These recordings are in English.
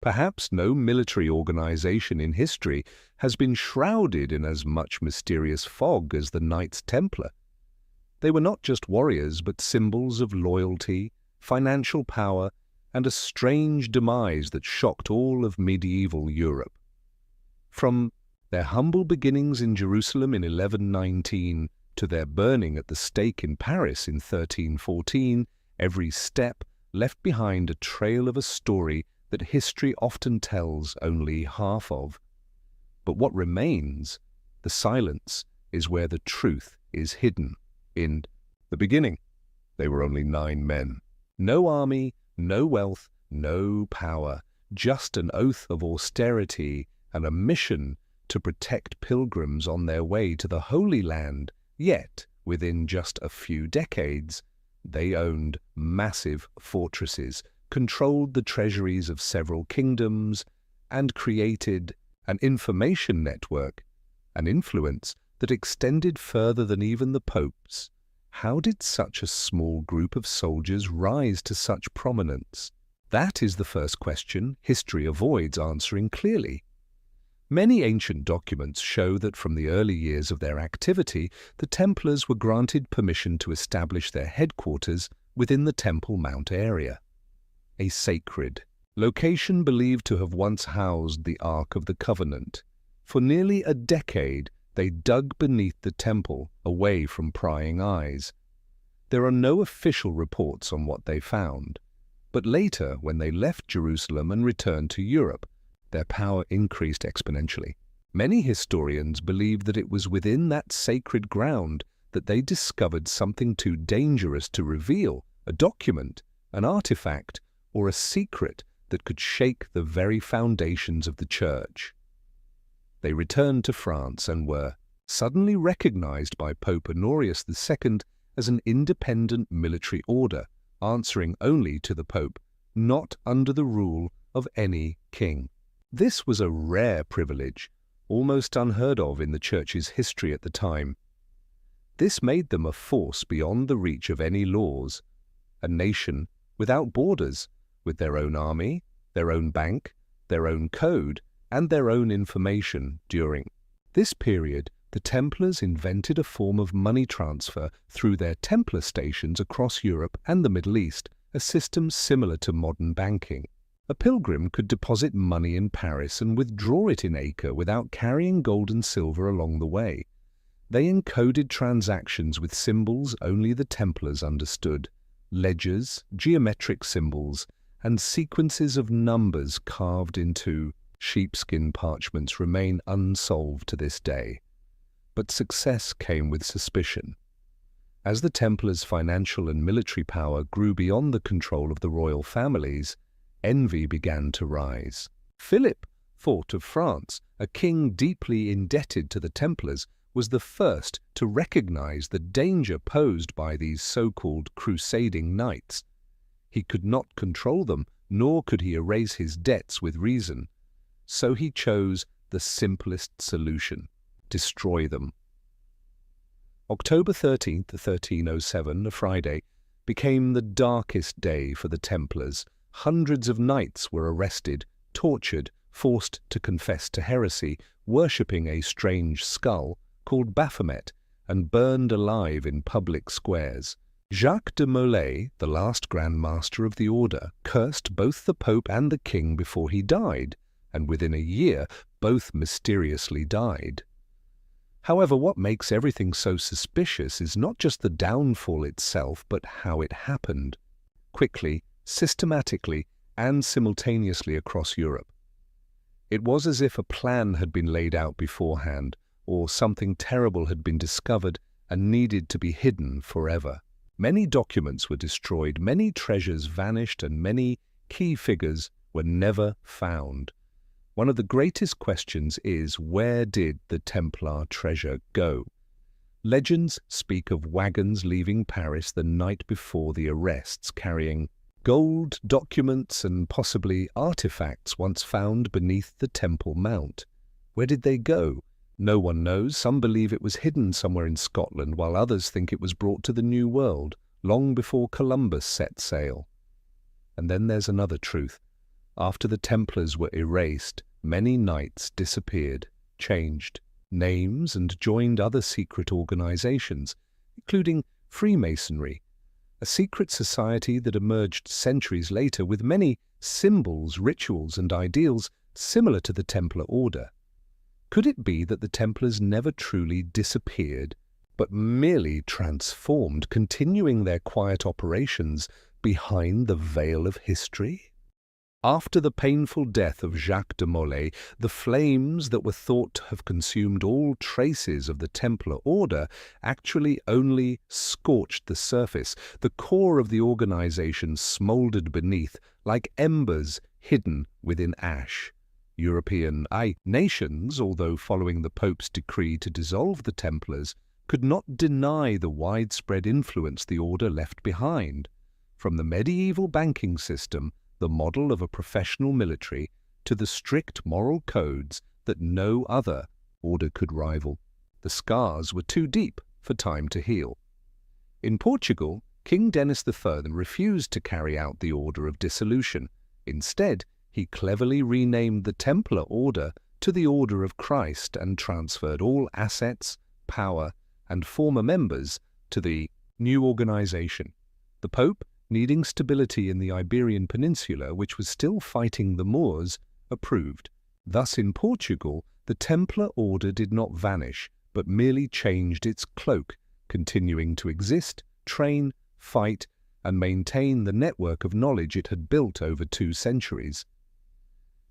Perhaps no military organization in history has been shrouded in as much mysterious fog as the Knights Templar. They were not just warriors, but symbols of loyalty, financial power, and a strange demise that shocked all of medieval Europe. From their humble beginnings in Jerusalem in 1119 to their burning at the stake in Paris in 1314, every step left behind a trail of a story that history often tells only half of. But what remains, the silence, is where the truth is hidden. In the beginning, they were only 9 men. No army, no wealth, no power, just an oath of austerity and a mission to protect pilgrims on their way to the Holy Land. Yet, within just a few decades, they owned massive fortresses, controlled the treasuries of several kingdoms, and created an information network, an influence that extended further than even the popes. How did such a small group of soldiers rise to such prominence? That is the first question history avoids answering clearly. Many ancient documents show that from the early years of their activity, the Templars were granted permission to establish their headquarters within the Temple Mount area, a sacred location believed to have once housed the Ark of the Covenant. For nearly a decade, they dug beneath the temple, away from prying eyes. There are no official reports on what they found, but later, when they left Jerusalem and returned to Europe, their power increased exponentially. Many historians believe that it was within that sacred ground that they discovered something too dangerous to reveal, a document, an artifact, or a secret that could shake the very foundations of the Church. They returned to France and were suddenly recognized by Pope Honorius II as an independent military order, answering only to the Pope, not under the rule of any king. This was a rare privilege, almost unheard of in the Church's history at the time. This made them a force beyond the reach of any laws, a nation without borders, with their own army, their own bank, their own code, and their own information. During this period, the Templars invented a form of money transfer through their Templar stations across Europe and the Middle East, a system similar to modern banking. A pilgrim could deposit money in Paris and withdraw it in Acre without carrying gold and silver along the way. They encoded transactions with symbols only the Templars understood, ledgers, geometric symbols, and sequences of numbers carved into sheepskin parchments remain unsolved to this day. But success came with suspicion. As the Templars' financial and military power grew beyond the control of the royal families, envy began to rise. Philip IV of France, a king deeply indebted to the Templars, was the first to recognize the danger posed by these so-called crusading knights. He could not control them, nor could he erase his debts with reason. So he chose the simplest solution: destroy them. October 13th, 1307, a Friday, became the darkest day for the Templars. Hundreds of knights were arrested, tortured, forced to confess to heresy, worshipping a strange skull called Baphomet, and burned alive in public squares. Jacques de Molay, the last Grand Master of the order, cursed both the Pope and the King before he died, and within a year both mysteriously died. However, what makes everything so suspicious is not just the downfall itself, but how it happened. Quickly, systematically, and simultaneously across Europe. It was as if a plan had been laid out beforehand, or something terrible had been discovered and needed to be hidden forever. Many documents were destroyed, many treasures vanished, and many key figures were never found. One of the greatest questions is, where did the Templar treasure go? Legends speak of wagons leaving Paris the night before the arrests, carrying gold, documents, and possibly artifacts once found beneath the Temple Mount. Where did they go? No one knows. Some believe it was hidden somewhere in Scotland, while others think it was brought to the New World, long before Columbus set sail. And then there's another truth. After the Templars were erased, many knights disappeared, changed names, and joined other secret organizations, including Freemasonry, a secret society that emerged centuries later with many symbols, rituals, and ideals similar to the Templar order. Could it be that the Templars never truly disappeared, but merely transformed, continuing their quiet operations behind the veil of history? After the painful death of Jacques de Molay, the flames that were thought to have consumed all traces of the Templar order actually only scorched the surface. The core of the organization smoldered beneath, like embers hidden within ash. European nations, although following the Pope's decree to dissolve the Templars, could not deny the widespread influence the order left behind. From the medieval banking system, the model of a professional military, to the strict moral codes that no other order could rival. The scars were too deep for time to heal. In Portugal, King Denis III refused to carry out the order of dissolution. Instead, he cleverly renamed the Templar order to the Order of Christ and transferred all assets, power, and former members to the new organization. The Pope, needing stability in the Iberian Peninsula, which was still fighting the Moors, approved. Thus in Portugal, the Templar order did not vanish, but merely changed its cloak, continuing to exist, train, fight, and maintain the network of knowledge it had built over 2 centuries.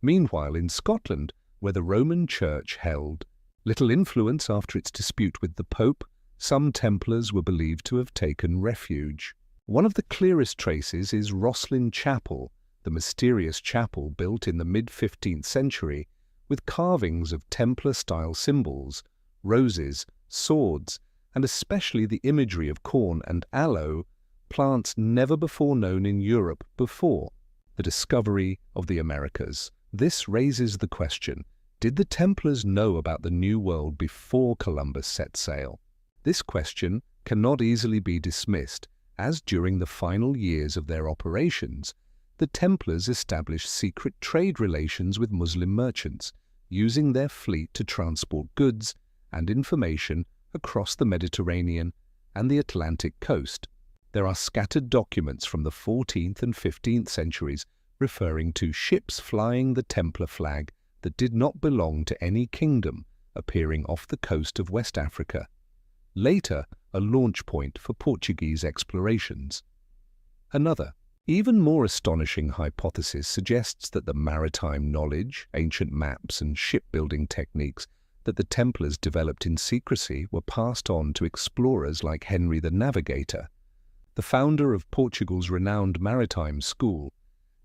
Meanwhile, in Scotland, where the Roman Church held little influence after its dispute with the Pope, some Templars were believed to have taken refuge. One of the clearest traces is Rosslyn Chapel, the mysterious chapel built in the mid-15th century, with carvings of Templar-style symbols, roses, swords, and especially the imagery of corn and aloe, plants never before known in Europe before the discovery of the Americas. This raises the question, did the Templars know about the New World before Columbus set sail? This question cannot easily be dismissed, as during the final years of their operations, the Templars established secret trade relations with Muslim merchants, using their fleet to transport goods and information across the Mediterranean and the Atlantic coast. There are scattered documents from the 14th and 15th centuries referring to ships flying the Templar flag that did not belong to any kingdom, appearing off the coast of West Africa. Later, a launch point for Portuguese explorations. Another, even more astonishing hypothesis suggests that the maritime knowledge, ancient maps, and shipbuilding techniques that the Templars developed in secrecy were passed on to explorers like Henry the Navigator, the founder of Portugal's renowned maritime school.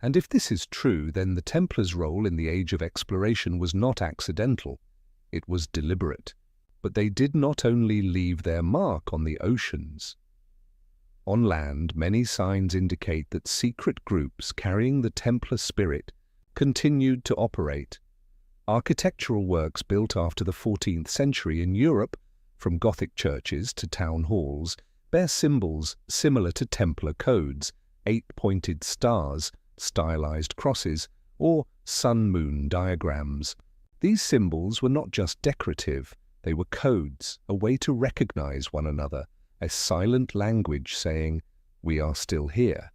And if this is true, then the Templars' role in the age of exploration was not accidental, it was deliberate. But they did not only leave their mark on the oceans. On land, many signs indicate that secret groups carrying the Templar spirit continued to operate. Architectural works built after the 14th century in Europe, from Gothic churches to town halls, bear symbols similar to Templar codes, 8-pointed stars, stylized crosses, or sun-moon diagrams. These symbols were not just decorative, they were codes, a way to recognize one another, a silent language saying, "We are still here."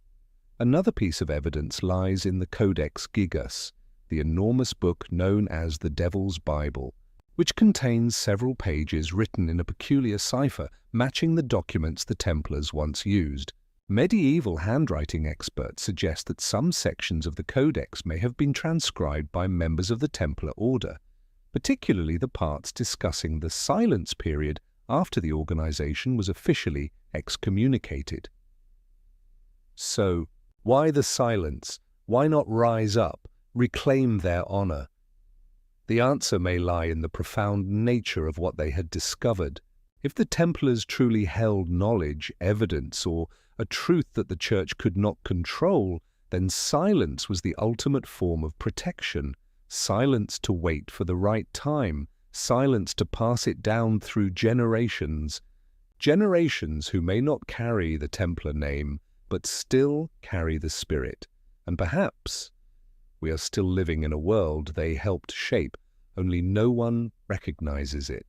Another piece of evidence lies in the Codex Gigas, the enormous book known as the Devil's Bible, which contains several pages written in a peculiar cipher matching the documents the Templars once used. Medieval handwriting experts suggest that some sections of the Codex may have been transcribed by members of the Templar order, particularly the parts discussing the silence period after the organization was officially excommunicated. So, why the silence? Why not rise up, reclaim their honor? The answer may lie in the profound nature of what they had discovered. If the Templars truly held knowledge, evidence, or a truth that the Church could not control, then silence was the ultimate form of protection. Silence to wait for the right time, silence to pass it down through generations. Generations who may not carry the Templar name, but still carry the spirit. And perhaps We are still living in a world they helped shape, only no one recognizes it.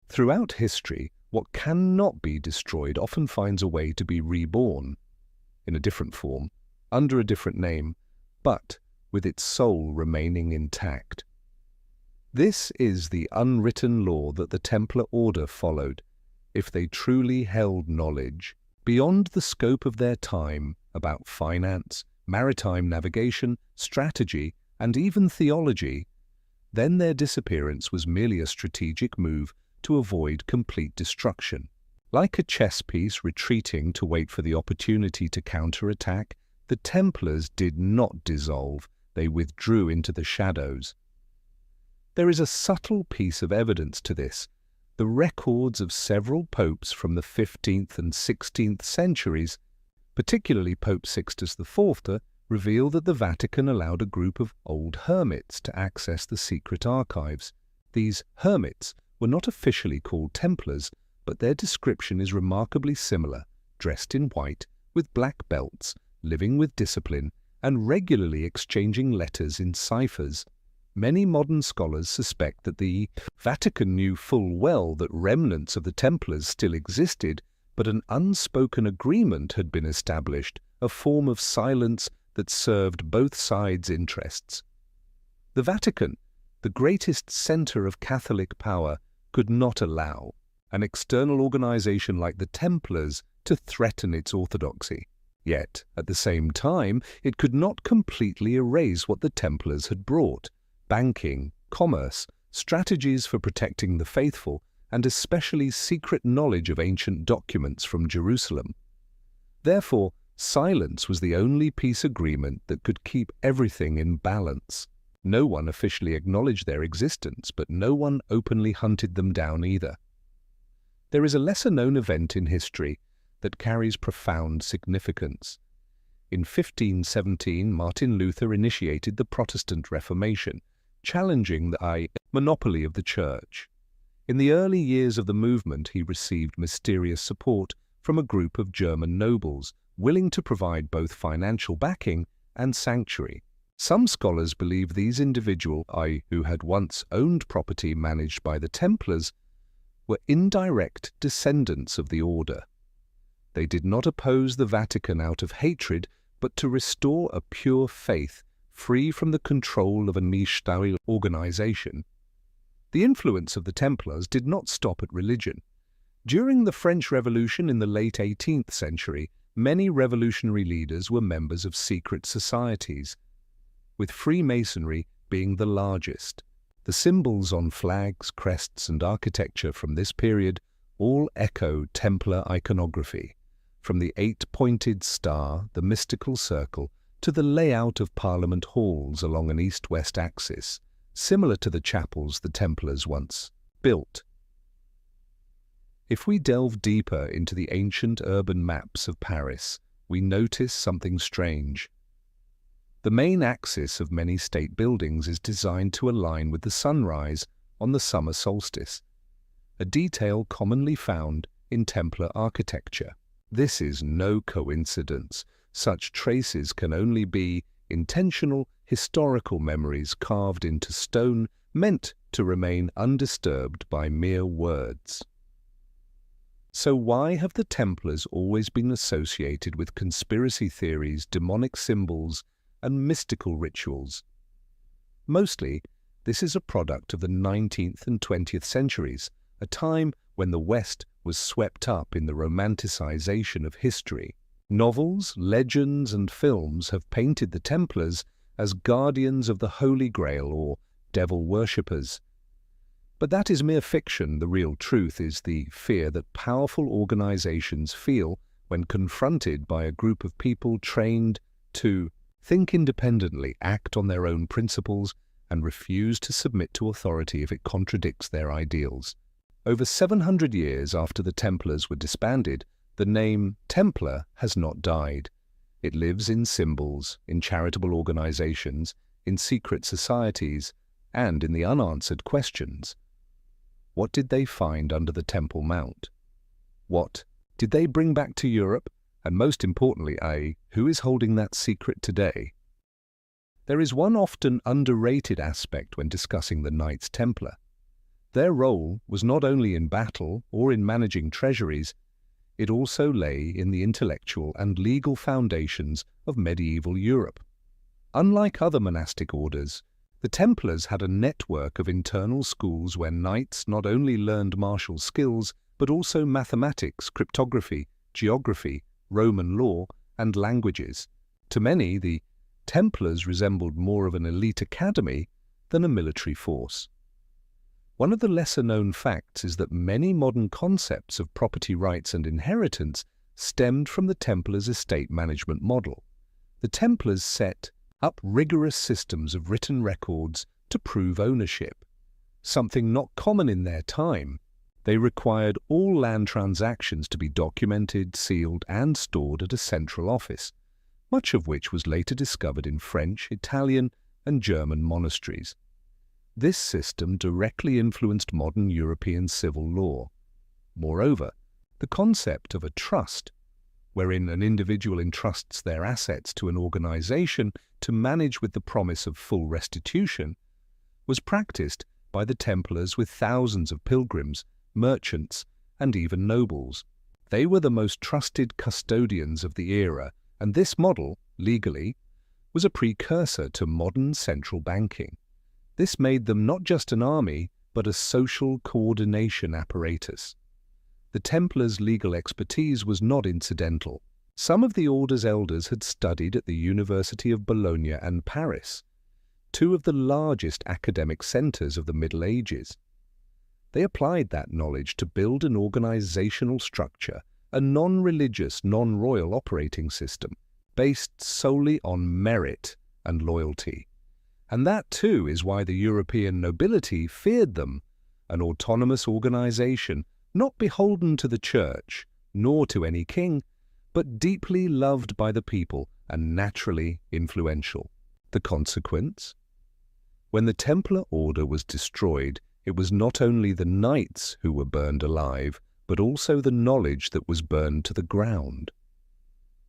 Throughout history, what cannot be destroyed often finds a way to be reborn, in a different form, under a different name, but with its soul remaining intact. This is the unwritten law that the Templar Order followed, if they truly held knowledge beyond the scope of their time about finance, maritime navigation, strategy, and even theology. Then their disappearance was merely a strategic move to avoid complete destruction. Like a chess piece retreating to wait for the opportunity to counterattack, the Templars did not dissolve, they withdrew into the shadows. There is a subtle piece of evidence to this. The records of several popes from the 15th and 16th centuries, particularly Pope Sixtus IV, reveal that the Vatican allowed a group of old hermits to access the secret archives. These hermits were not officially called Templars, but their description is remarkably similar, dressed in white, with black belts, living with discipline, and regularly exchanging letters in ciphers. Many modern scholars suspect that the Vatican knew full well that remnants of the Templars still existed, but an unspoken agreement had been established, a form of silence that served both sides' interests. The Vatican, the greatest center of Catholic power, could not allow an external organization like the Templars to threaten its orthodoxy. Yet, at the same time, it could not completely erase what the Templars had brought: banking, commerce, strategies for protecting the faithful, and especially secret knowledge of ancient documents from Jerusalem. Therefore, silence was the only peace agreement that could keep everything in balance. No one officially acknowledged their existence, but no one openly hunted them down either. There is a lesser-known event in history that carries profound significance. In 1517, Martin Luther initiated the Protestant Reformation, challenging the monopoly of the Church. In the early years of the movement, he received mysterious support from a group of German nobles, willing to provide both financial backing and sanctuary. Some scholars believe these individuals, who had once owned property managed by the Templars, were indirect descendants of the order. They did not oppose the Vatican out of hatred, but to restore a pure faith, free from the control of a niche-style organization. The influence of the Templars did not stop at religion. During the French Revolution in the late 18th century, many revolutionary leaders were members of secret societies, with Freemasonry being the largest. The symbols on flags, crests, and architecture from this period all echo Templar iconography, from the eight-pointed star, the mystical circle, to the layout of Parliament halls along an east-west axis, similar to the chapels the Templars once built. If we delve deeper into the ancient urban maps of Paris, we notice something strange. The main axis of many state buildings is designed to align with the sunrise on the summer solstice, a detail commonly found in Templar architecture. This is no coincidence. Such traces can only be intentional, historical memories carved into stone, meant to remain undisturbed by mere words. So why have the Templars always been associated with conspiracy theories, demonic symbols, and mystical rituals? Mostly, this is a product of the 19th and 20th centuries, a time when the West was swept up in the romanticization of history. Novels, legends, and films have painted the Templars as guardians of the Holy Grail or devil worshippers. But that is mere fiction. The real truth is the fear that powerful organizations feel when confronted by a group of people trained to think independently, act on their own principles, and refuse to submit to authority if it contradicts their ideals. Over 700 years after the Templars were disbanded, the name Templar has not died. It lives in symbols, in charitable organizations, in secret societies, and in the unanswered questions. What did they find under the Temple Mount? What did they bring back to Europe? And most importantly, who is holding that secret today? There is one often underrated aspect when discussing the Knights Templar. Their role was not only in battle or in managing treasuries, it also lay in the intellectual and legal foundations of medieval Europe. Unlike other monastic orders, the Templars had a network of internal schools where knights not only learned martial skills, but also mathematics, cryptography, geography, Roman law, and languages. To many, the Templars resembled more of an elite academy than a military force. One of the lesser-known facts is that many modern concepts of property rights and inheritance stemmed from the Templars' estate management model. The Templars set up rigorous systems of written records to prove ownership, something not common in their time. They required all land transactions to be documented, sealed, and stored at a central office, much of which was later discovered in French, Italian, and German monasteries. This system directly influenced modern European civil law. Moreover, the concept of a trust, wherein an individual entrusts their assets to an organization to manage with the promise of full restitution, was practiced by the Templars with thousands of pilgrims, merchants, and even nobles. They were the most trusted custodians of the era, and this model, legally, was a precursor to modern central banking. This made them not just an army, but a social coordination apparatus. The Templars' legal expertise was not incidental. Some of the order's elders had studied at the University of Bologna and Paris, two of the largest academic centers of the Middle Ages. They applied that knowledge to build an organizational structure, a non-religious, non-royal operating system, based solely on merit and loyalty. And that, too, is why the European nobility feared them, an autonomous organization not beholden to the church, nor to any king, but deeply loved by the people and naturally influential. The consequence? When the Templar order was destroyed, it was not only the knights who were burned alive, but also the knowledge that was burned to the ground.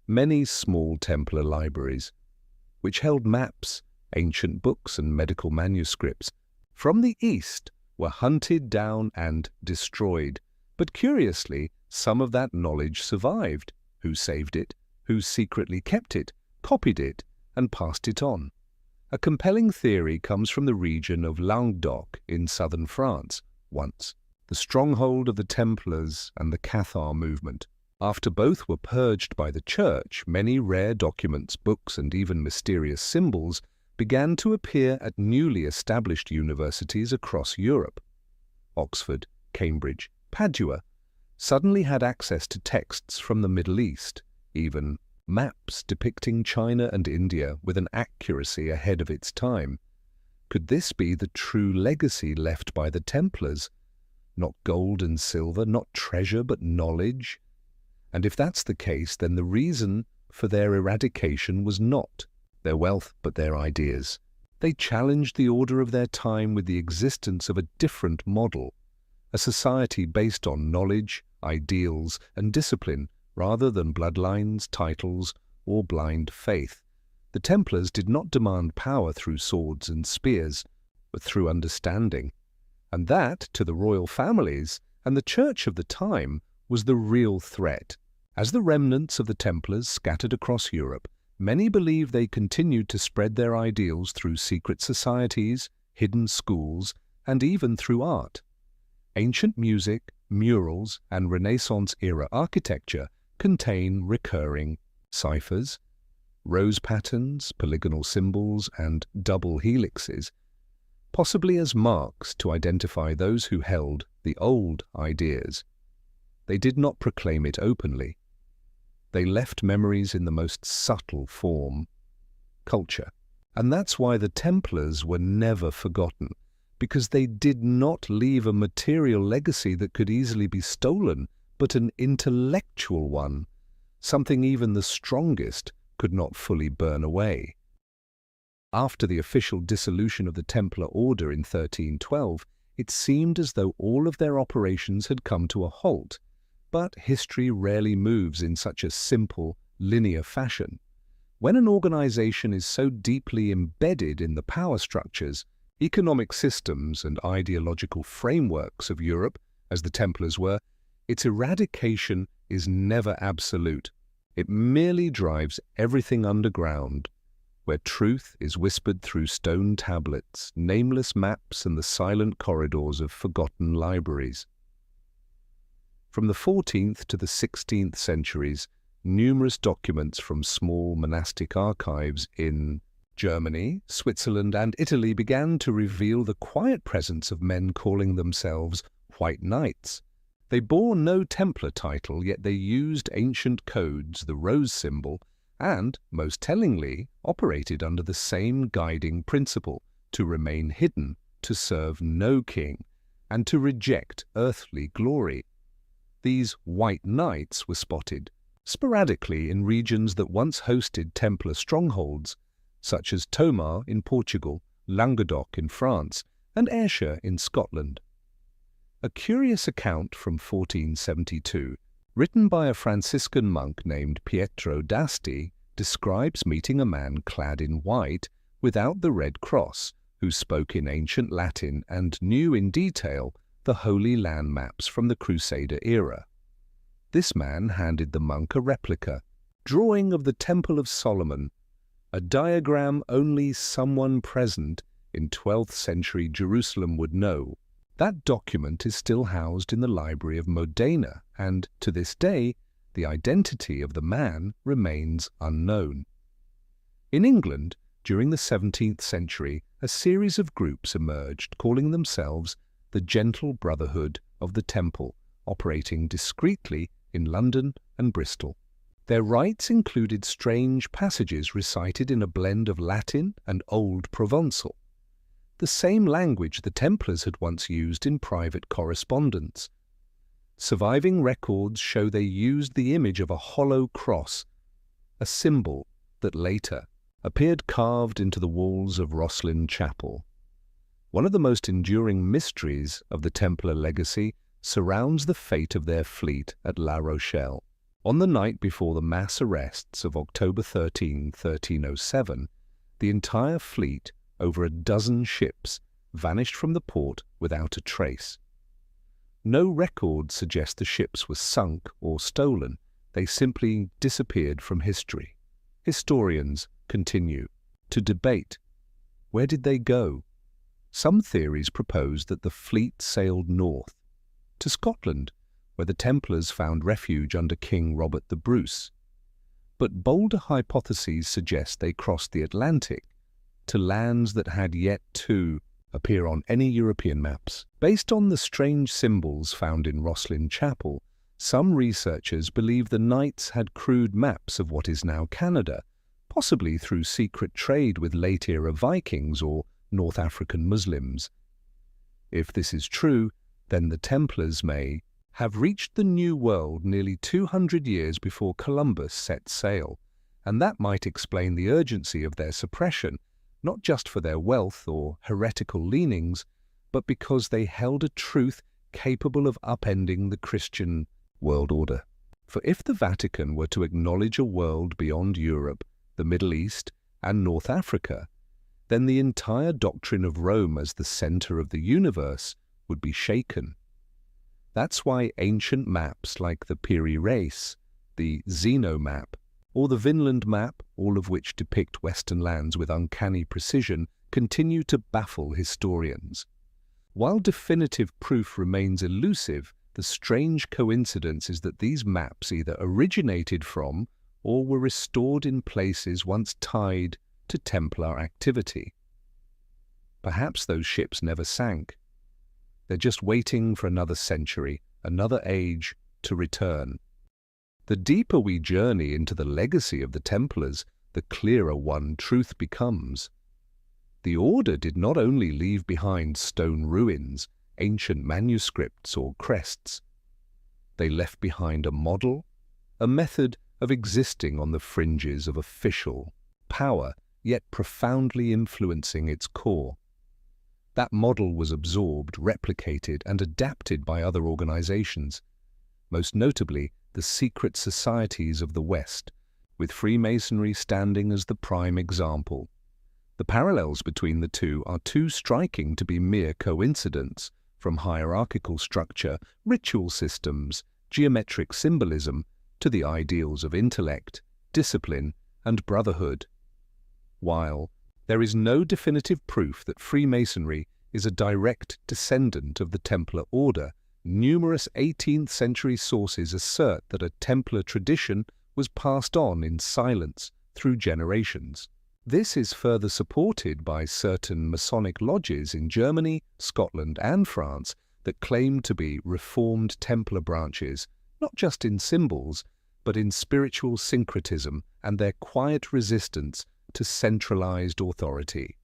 Many small Templar libraries, which held maps, ancient books and medical manuscripts from the East, were hunted down and destroyed. But curiously, some of that knowledge survived. Who saved it? Who secretly kept it, copied it, and passed it on? A compelling theory comes from the region of Languedoc in southern France, once the stronghold of the Templars and the Cathar movement. After both were purged by the Church, many rare documents, books, and even mysterious symbols began to appear at newly established universities across Europe. Oxford, Cambridge, Padua suddenly had access to texts from the Middle East, even maps depicting China and India with an accuracy ahead of its time. Could this be the true legacy left by the Templars? Not gold and silver, not treasure, but knowledge? And if that's the case, then the reason for their eradication was not their wealth, but their ideas. They challenged the order of their time with the existence of a different model, a society based on knowledge, ideals, and discipline, rather than bloodlines, titles, or blind faith. The Templars did not demand power through swords and spears, but through understanding. And that, to the royal families and the church of the time, was the real threat. As the remnants of the Templars scattered across Europe, many believed they continued to spread their ideals through secret societies, hidden schools, and even through art. Ancient music, murals, and Renaissance-era architecture contain recurring ciphers, rose patterns, polygonal symbols, and double helixes, possibly as marks to identify those who held the old ideas. They did not proclaim it openly. They left memories in the most subtle form, culture. And that's why the Templars were never forgotten, because they did not leave a material legacy that could easily be stolen, but an intellectual one, something even the strongest could not fully burn away. After the official dissolution of the Templar Order in 1312, it seemed as though all of their operations had come to a halt. But history rarely moves in such a simple, linear fashion. When an organization is so deeply embedded in the power structures, economic systems and ideological frameworks of Europe, as the Templars were, its eradication is never absolute. It merely drives everything underground, where truth is whispered through stone tablets, nameless maps, and the silent corridors of forgotten libraries. From the 14th to the 16th centuries, numerous documents from small monastic archives in Germany, Switzerland, and Italy began to reveal the quiet presence of men calling themselves White Knights. They bore no Templar title, yet they used ancient codes, the rose symbol, and, most tellingly, operated under the same guiding principle: to remain hidden, to serve no king, and to reject earthly glory. These White Knights were spotted sporadically in regions that once hosted Templar strongholds, such as Tomar in Portugal, Languedoc in France, and Ayrshire in Scotland. A curious account from 1472, written by a Franciscan monk named Pietro d'Asti, describes meeting a man clad in white without the red cross, who spoke in ancient Latin and knew in detail the Holy Land maps from the Crusader era. This man handed the monk a replica, drawing of the Temple of Solomon, a diagram only someone present in 12th century Jerusalem would know. That document is still housed in the Library of Modena, and to this day, the identity of the man remains unknown. In England, during the 17th century, a series of groups emerged calling themselves the Gentle Brotherhood of the Temple, operating discreetly in London and Bristol. Their rites included strange passages recited in a blend of Latin and Old Provençal, the same language the Templars had once used in private correspondence. Surviving records show they used the image of a hollow cross, a symbol that later appeared carved into the walls of Rosslyn Chapel. One of the most enduring mysteries of the Templar legacy surrounds the fate of their fleet at La Rochelle. On the night before the mass arrests of October 13, 1307, the entire fleet, over a dozen ships, vanished from the port without a trace. No records suggest the ships were sunk or stolen. They simply disappeared from history. Historians continue to debate. Where did they go? Some theories propose that the fleet sailed north, to Scotland, where the Templars found refuge under King Robert the Bruce. But bolder hypotheses suggest they crossed the Atlantic to lands that had yet to appear on any European maps. Based on the strange symbols found in Rosslyn Chapel, some researchers believe the Knights had crude maps of what is now Canada, possibly through secret trade with late-era Vikings or North African Muslims. If this is true, then the Templars may have reached the New World nearly 200 years before Columbus set sail, and that might explain the urgency of their suppression, not just for their wealth or heretical leanings, but because they held a truth capable of upending the Christian world order. For if the Vatican were to acknowledge a world beyond Europe, the Middle East, and North Africa, then the entire doctrine of Rome as the center of the universe would be shaken. That's why ancient maps like the Piri Reis, the Zeno map, or the Vinland map, all of which depict Western lands with uncanny precision, continue to baffle historians. While definitive proof remains elusive, the strange coincidence is that these maps either originated from or were restored in places once tied to Templar activity. Perhaps those ships never sank. They're just waiting for another century, another age, to return. The deeper we journey into the legacy of the Templars, the clearer one truth becomes. The Order did not only leave behind stone ruins, ancient manuscripts, or crests. They left behind a model, a method of existing on the fringes of official power, yet profoundly influencing its core. That model was absorbed, replicated, and adapted by other organizations, most notably the secret societies of the West, with Freemasonry standing as the prime example. The parallels between the two are too striking to be mere coincidence, from hierarchical structure, ritual systems, geometric symbolism, to the ideals of intellect, discipline, and brotherhood. While there is no definitive proof that Freemasonry is a direct descendant of the Templar order, numerous 18th century sources assert that a Templar tradition was passed on in silence through generations. This is further supported by certain Masonic lodges in Germany, Scotland, and France that claim to be Reformed Templar branches, not just in symbols, but in spiritual syncretism and their quiet resistance to centralized authority.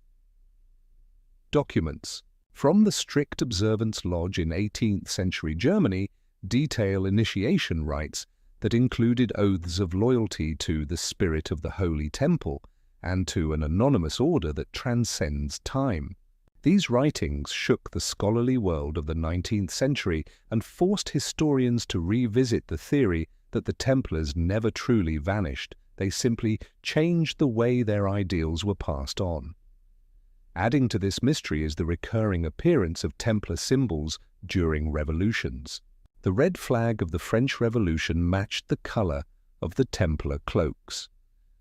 Documents from the Strict Observance Lodge in 18th century Germany detail initiation rites that included oaths of loyalty to the spirit of the Holy Temple and to an anonymous order that transcends time. These writings shook the scholarly world of the 19th century and forced historians to revisit the theory that the Templars never truly vanished. They simply changed the way their ideals were passed on. Adding to this mystery is the recurring appearance of Templar symbols during revolutions. The red flag of the French Revolution matched the color of the Templar cloaks.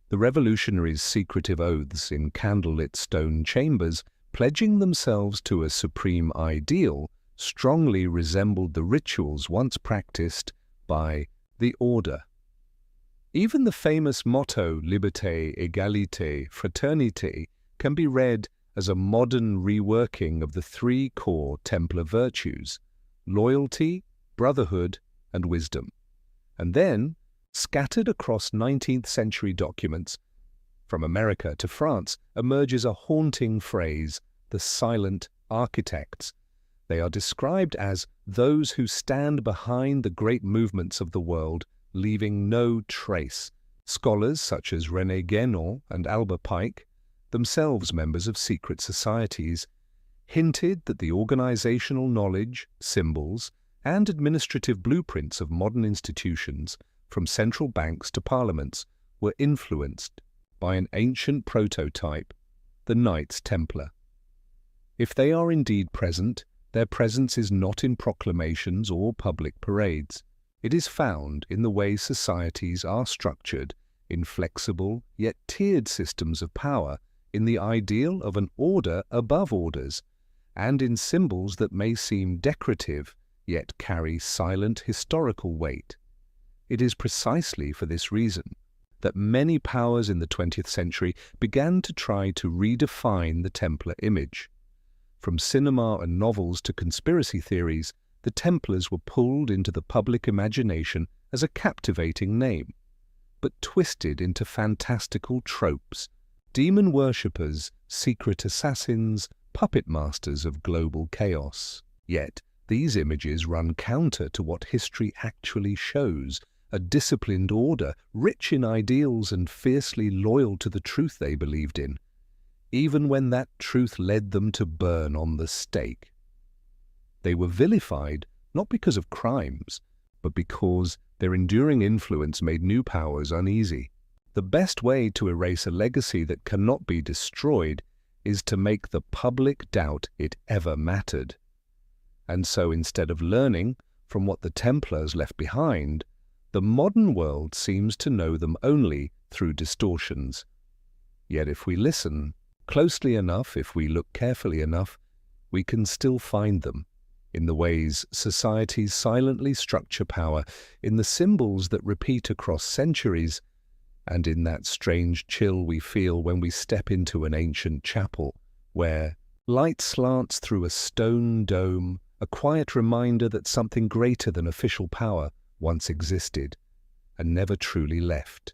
The revolutionaries' secretive oaths in candlelit stone chambers, pledging themselves to a supreme ideal, strongly resembled the rituals once practiced by the order. Even the famous motto Liberté, Égalité, Fraternité can be read as a modern reworking of the three core Templar virtues: loyalty, brotherhood, and wisdom. And then, scattered across 19th century documents, from America to France, emerges a haunting phrase, the silent architects. They are described as those who stand behind the great movements of the world, leaving no trace. Scholars such as René Guénon and Albert Pike, themselves members of secret societies, hinted that the organizational knowledge, symbols, and administrative blueprints of modern institutions, from central banks to parliaments, were influenced by an ancient prototype, the Knights Templar. If they are indeed present, their presence is not in proclamations or public parades. It is found in the way societies are structured, in flexible yet tiered systems of power, in the ideal of an order above orders, and in symbols that may seem decorative yet carry silent historical weight. It is precisely for this reason that many powers in the 20th century began to try to redefine the Templar image. From cinema and novels to conspiracy theories, the Templars were pulled into the public imagination as a captivating name, but twisted into fantastical tropes: demon worshippers, secret assassins, puppet masters of global chaos. Yet, these images run counter to what history actually shows: a disciplined order, rich in ideals and fiercely loyal to the truth they believed in, even when that truth led them to burn on the stake. They were vilified not because of crimes, but because their enduring influence made new powers uneasy. The best way to erase a legacy that cannot be destroyed is to make the public doubt it ever mattered. And so, instead of learning from what the Templars left behind, the modern world seems to know them only through distortions. Yet if we listen closely enough, if we look carefully enough, we can still find them in the ways societies silently structure power, in the symbols that repeat across centuries, and in that strange chill we feel when we step into an ancient chapel, where light slants through a stone dome, a quiet reminder that something greater than official power once existed and never truly left.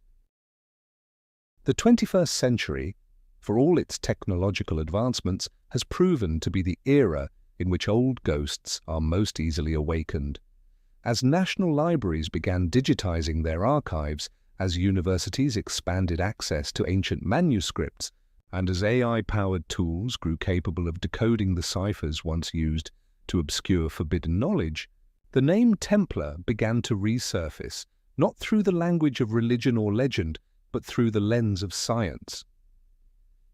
The 21st century, for all its technological advancements, has proven to be the era in which old ghosts are most easily awakened. As national libraries began digitizing their archives, as universities expanded access to ancient manuscripts, and as AI-powered tools grew capable of decoding the ciphers once used to obscure forbidden knowledge, the name Templar began to resurface, not through the language of religion or legend, but through the lens of science.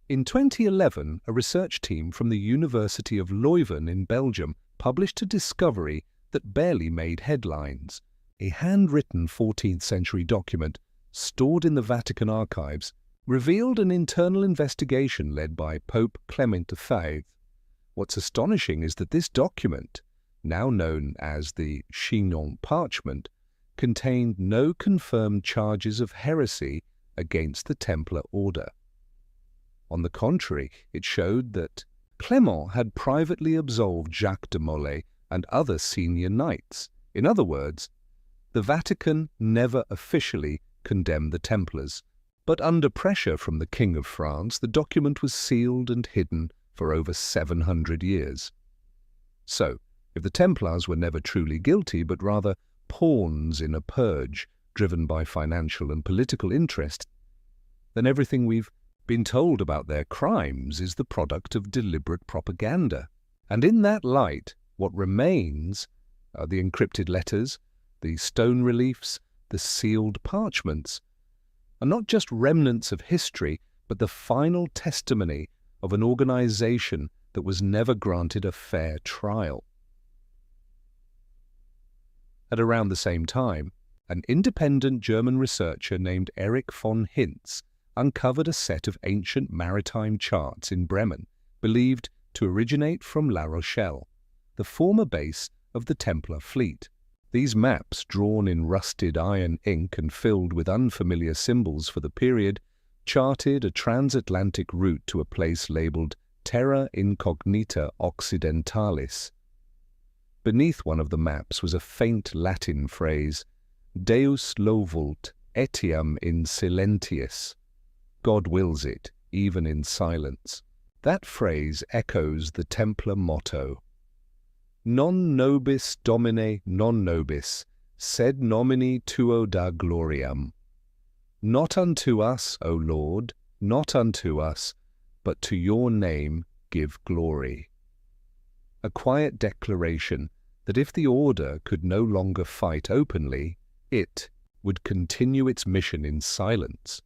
In 2011, a research team from the University of Leuven in Belgium published a discovery that barely made headlines. A handwritten 14th century document stored in the Vatican archives revealed an internal investigation led by Pope Clement V. What's astonishing is that this document, now known as the Chinon Parchment, contained no confirmed charges of heresy against the Templar order. On the contrary, it showed that Clement had privately absolved Jacques de Molay and other senior knights. In other words, the Vatican never officially condemned the Templars, but under pressure from the King of France, the document was sealed and hidden for over 700 years. So, if the Templars were never truly guilty, but rather pawns in a purge driven by financial and political interest, then everything we've been told about their crimes is the product of deliberate propaganda. And in that light, what remains are the encrypted letters, the stone reliefs, the sealed parchments, are not just remnants of history, but the final testimony of an organization that was never granted a fair trial. At around the same time, an independent German researcher named Erich von Hintz uncovered a set of ancient maritime charts in Bremen, believed to originate from La Rochelle, the former base of the Templar fleet. These maps, drawn in rusted iron ink and filled with unfamiliar symbols for the period, charted a transatlantic route to a place labeled Terra Incognita Occidentalis. Beneath one of the maps was a faint Latin phrase, Deus lo vult etiam in silentiis. God wills it, even in silence. That phrase echoes the Templar motto, Non nobis Domine non nobis, sed nomini tuo da gloriam. Not unto us, O Lord, not unto us, but to your name give glory. A quiet declaration that if the order could no longer fight openly, it would continue its mission in silence,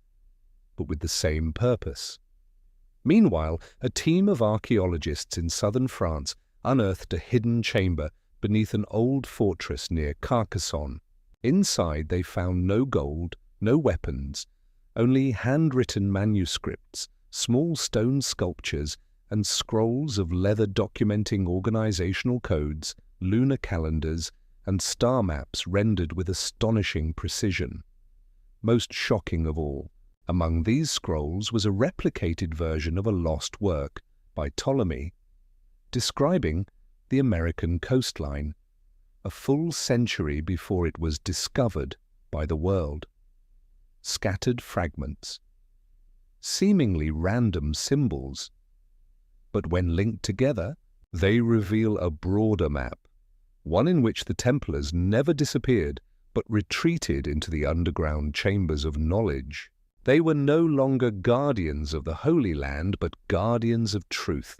but with the same purpose. Meanwhile, a team of archaeologists in southern France unearthed a hidden chamber beneath an old fortress near Carcassonne. Inside they found no gold, no weapons, only handwritten manuscripts, small stone sculptures, and scrolls of leather documenting organizational codes, lunar calendars, and star maps rendered with astonishing precision. Most shocking of all, among these scrolls was a replicated version of a lost work by Ptolemy, describing the American coastline, a full century before it was discovered by the world. Scattered fragments, seemingly random symbols, but when linked together, they reveal a broader map, one in which the Templars never disappeared, but retreated into the underground chambers of knowledge. They were no longer guardians of the Holy Land, but guardians of truth,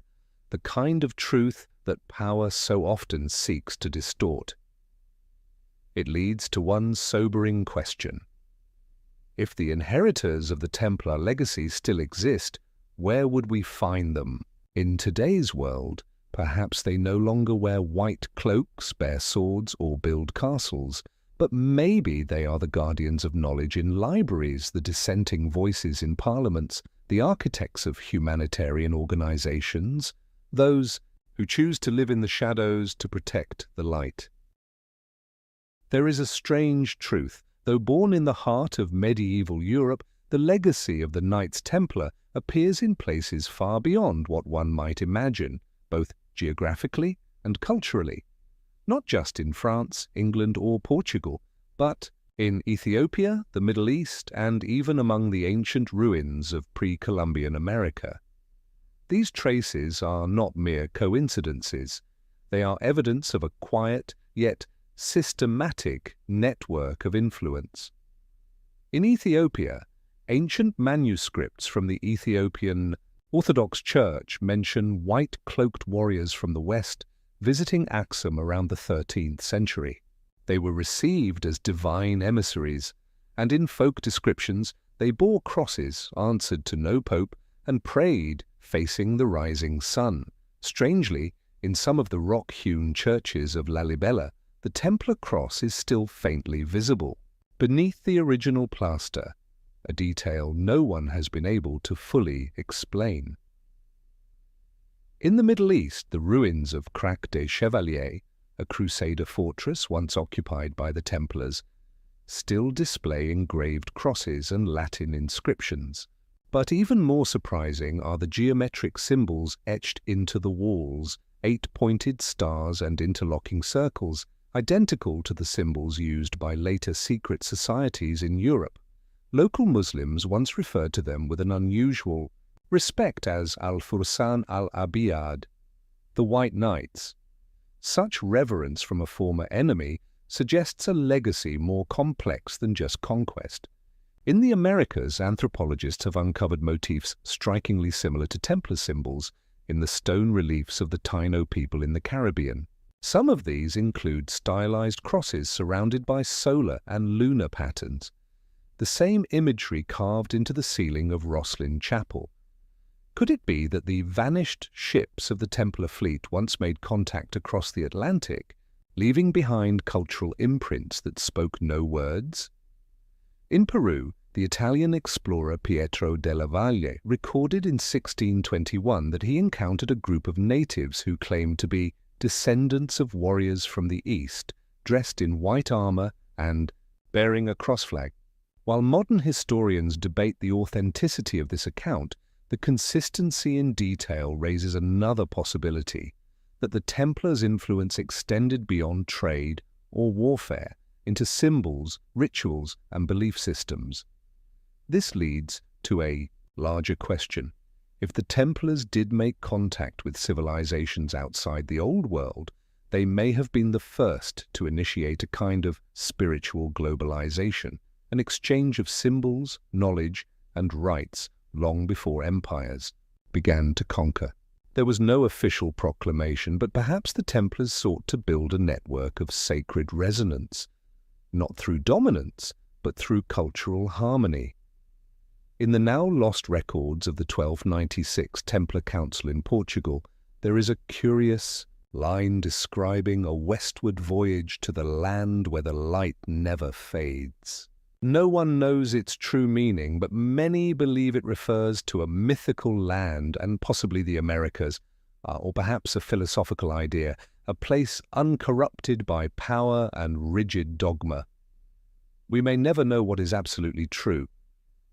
the kind of truth that power so often seeks to distort. It leads to one sobering question. If the inheritors of the Templar legacy still exist, where would we find them? In today's world, perhaps they no longer wear white cloaks, bear swords, or build castles, but maybe they are the guardians of knowledge in libraries, the dissenting voices in parliaments, the architects of humanitarian organizations, those who choose to live in the shadows to protect the light. There is a strange truth. Though born in the heart of medieval Europe, the legacy of the Knights Templar appears in places far beyond what one might imagine, both geographically and culturally. Not just in France, England, or Portugal, but in Ethiopia, the Middle East, and even among the ancient ruins of pre-Columbian America. These traces are not mere coincidences. They are evidence of a quiet, yet systematic network of influence. In Ethiopia, ancient manuscripts from the Ethiopian Orthodox Church mention white-cloaked warriors from the west visiting Aksum around the 13th century. They were received as divine emissaries, and in folk descriptions, They bore crosses, answered to no pope, and prayed facing the rising sun. Strangely, in some of the rock-hewn churches of Lalibela, the Templar cross is still faintly visible, beneath the original plaster, a detail no one has been able to fully explain. In the Middle East, the ruins of Crac des Chevaliers, a Crusader fortress once occupied by the Templars, still display engraved crosses and Latin inscriptions. But even more surprising are the geometric symbols etched into the walls, 8-pointed stars and interlocking circles, identical to the symbols used by later secret societies in Europe. Local Muslims once referred to them with an unusual respect as al-Fursan al-Abiyad, the White Knights. Such reverence from a former enemy suggests a legacy more complex than just conquest. In the Americas, anthropologists have uncovered motifs strikingly similar to Templar symbols in the stone reliefs of the Taino people in the Caribbean. Some of these include stylized crosses surrounded by solar and lunar patterns, the same imagery carved into the ceiling of Rosslyn Chapel. Could it be that the vanished ships of the Templar fleet once made contact across the Atlantic, leaving behind cultural imprints that spoke no words? In Peru, the Italian explorer Pietro della Valle recorded in 1621 that he encountered a group of natives who claimed to be descendants of warriors from the East, dressed in white armor and bearing a cross flag. While modern historians debate the authenticity of this account, the consistency in detail raises another possibility, that the Templars' influence extended beyond trade or warfare into symbols, rituals, and belief systems. This leads to a larger question. If the Templars did make contact with civilizations outside the Old World, they may have been the first to initiate a kind of spiritual globalization, an exchange of symbols, knowledge, and rites long before empires began to conquer. There was no official proclamation, but perhaps the Templars sought to build a network of sacred resonance, not through dominance, but through cultural harmony. In the now lost records of the 1296 Templar Council in Portugal, there is a curious line describing a westward voyage to the land where the light never fades. No one knows its true meaning, but many believe it refers to a mythical land and possibly the Americas, or perhaps a philosophical idea, a place uncorrupted by power and rigid dogma. We may never know what is absolutely true,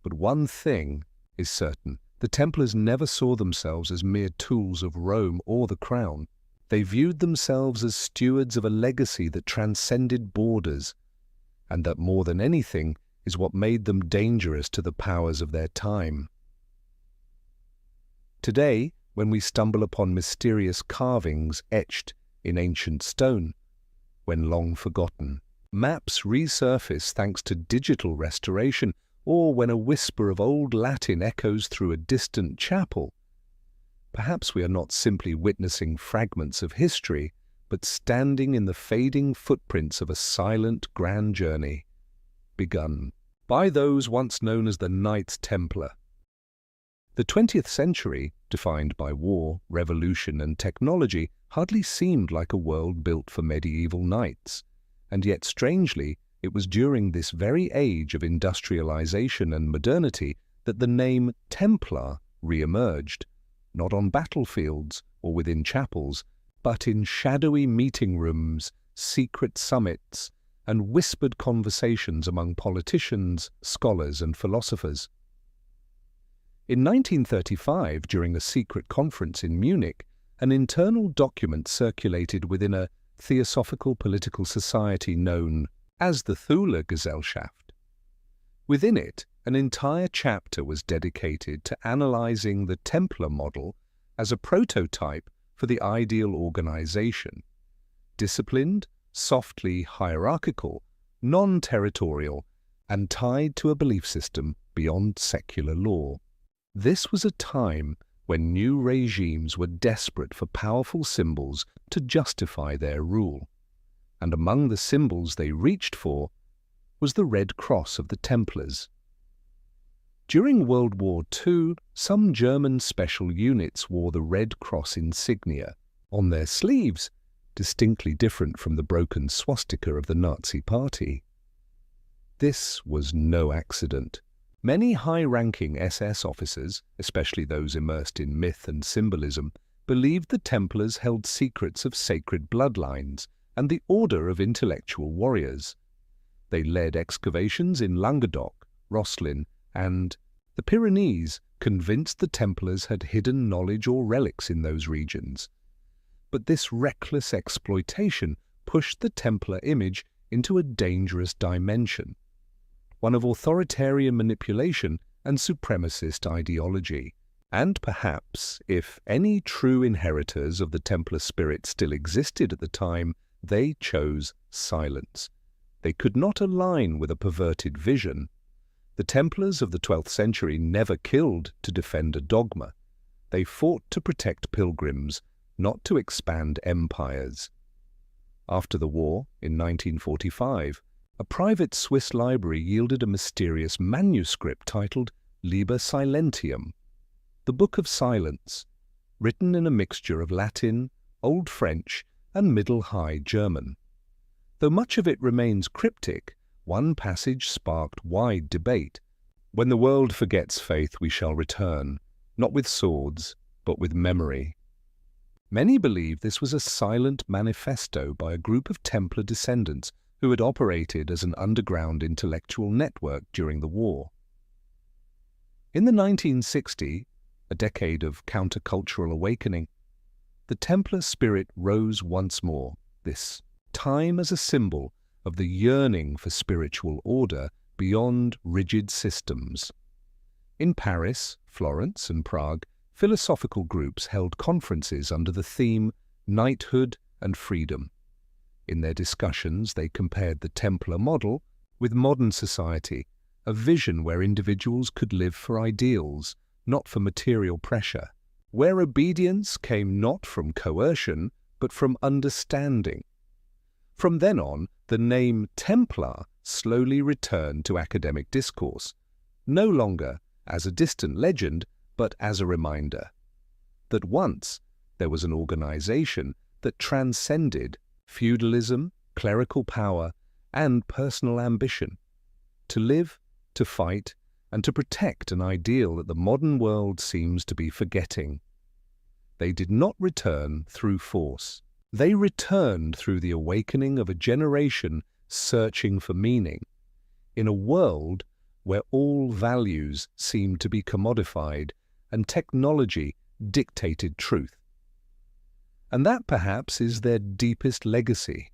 but one thing is certain. The Templars never saw themselves as mere tools of Rome or the crown. They viewed themselves as stewards of a legacy that transcended borders, and that more than anything is what made them dangerous to the powers of their time. Today, when we stumble upon mysterious carvings etched in ancient stone, when long forgotten, maps resurface thanks to digital restoration, or when a whisper of old Latin echoes through a distant chapel, perhaps we are not simply witnessing fragments of history, but standing in the fading footprints of a silent grand journey, begun by those once known as the Knights Templar. The 20th century, defined by war, revolution, and technology, hardly seemed like a world built for medieval knights, and yet strangely, it was during this very age of industrialization and modernity that the name Templar re-emerged, not on battlefields or within chapels, but in shadowy meeting rooms, secret summits, and whispered conversations among politicians, scholars, and philosophers. In 1935, during a secret conference in Munich, an internal document circulated within a theosophical political society known as the Thule Gesellschaft. Within it, an entire chapter was dedicated to analyzing the Templar model as a prototype for the ideal organization: disciplined, softly hierarchical, non-territorial, and tied to a belief system beyond secular law. This was a time when new regimes were desperate for powerful symbols to justify their rule, and among the symbols they reached for was the Red Cross of the Templars. During World War II, some German special units wore the Red Cross insignia on their sleeves, distinctly different from the broken swastika of the Nazi Party. This was no accident. Many high-ranking SS officers, especially those immersed in myth and symbolism, believed the Templars held secrets of sacred bloodlines and the order of intellectual warriors. They led excavations in Languedoc, Rosslyn, and the Pyrenees, convinced the Templars had hidden knowledge or relics in those regions. But this reckless exploitation pushed the Templar image into a dangerous dimension, one of authoritarian manipulation and supremacist ideology. And perhaps, if any true inheritors of the Templar spirit still existed at the time, they chose silence. They could not align with a perverted vision. The Templars of the 12th century never killed to defend a dogma. They fought to protect pilgrims, not to expand empires. After the war, in 1945, a private Swiss library yielded a mysterious manuscript titled Liber Silentium, the Book of Silence, written in a mixture of Latin, Old French, and Middle High German. Though much of it remains cryptic, one passage sparked wide debate. When the world forgets faith, we shall return, not with swords, but with memory. Many believe this was a silent manifesto by a group of Templar descendants who had operated as an underground intellectual network during the war. In the 1960s, a decade of countercultural awakening, the Templar spirit rose once more, this time as a symbol of the yearning for spiritual order beyond rigid systems. In Paris, Florence, and Prague, philosophical groups held conferences under the theme Knighthood and Freedom. In their discussions, they compared the Templar model with modern society, a vision where individuals could live for ideals, not for material pressure, where obedience came not from coercion, but from understanding. From then on, the name Templar slowly returned to academic discourse, no longer as a distant legend, but as a reminder that once there was an organization that transcended feudalism, clerical power, and personal ambition, to live, to fight, and to protect an ideal that the modern world seems to be forgetting. They did not return through force. They returned through the awakening of a generation searching for meaning, in a world where all values seemed to be commodified and technology dictated truth. And that perhaps is their deepest legacy,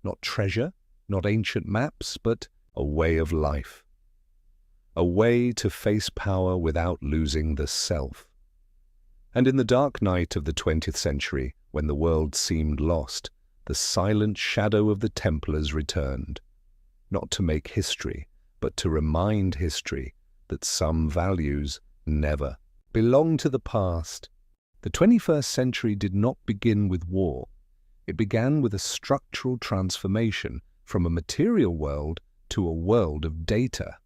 not treasure, not ancient maps, but a way of life. A way to face power without losing the self. And in the dark night of the 20th century, when the world seemed lost, the silent shadow of the Templars returned, not to make history, but to remind history that some values never belong to the past. The 21st century did not begin with war. It began with a structural transformation from a material world to a world of data.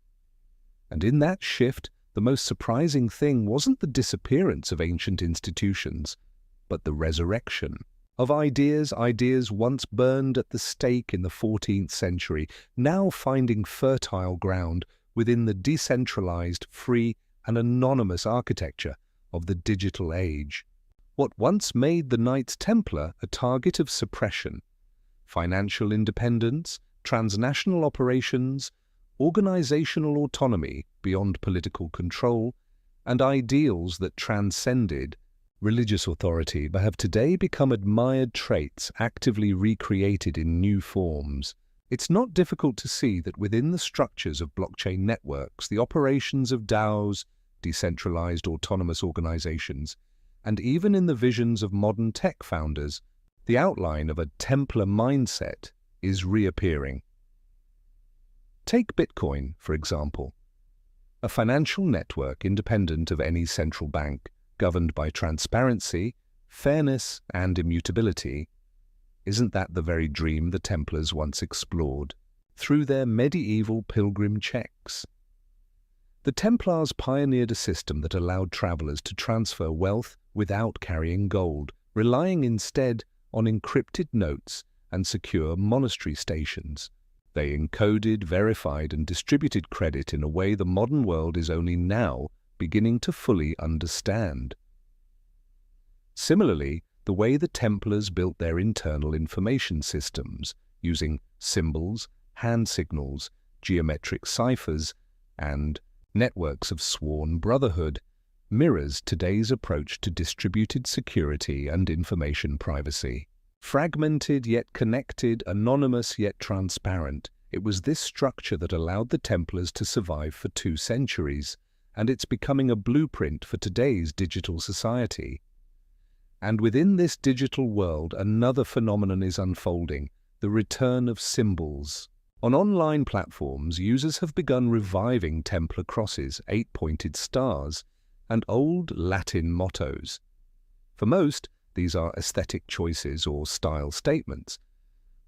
And in that shift, the most surprising thing wasn't the disappearance of ancient institutions, but the resurrection of ideas once burned at the stake in the 14th century, now finding fertile ground within the decentralized, free, and anonymous architecture of the digital age. What once made the Knights Templar a target of suppression, financial independence, transnational operations, organizational autonomy beyond political control, and ideals that transcended religious authority, have today become admired traits actively recreated in new forms. It's not difficult to see that within the structures of blockchain networks, the operations of DAOs, decentralized autonomous organizations, and even in the visions of modern tech founders, the outline of a Templar mindset is reappearing. Take Bitcoin, for example, a financial network independent of any central bank, governed by transparency, fairness, and immutability. Isn't that the very dream the Templars once explored through their medieval pilgrim checks? The Templars pioneered a system that allowed travelers to transfer wealth without carrying gold, relying instead on encrypted notes and secure monastery stations. They encoded, verified, and distributed credit in a way the modern world is only now beginning to fully understand. Similarly, the way the Templars built their internal information systems, using symbols, hand signals, geometric ciphers, and networks of sworn brotherhood, mirrors today's approach to distributed security and information privacy. Fragmented yet connected, anonymous yet transparent, it was this structure that allowed the Templars to survive for 2 centuries, and it's becoming a blueprint for today's digital society. And within this digital world, another phenomenon is unfolding: the return of symbols. On online platforms, users have begun reviving Templar crosses, 8-pointed stars, and old Latin mottos. For most, these are aesthetic choices or style statements,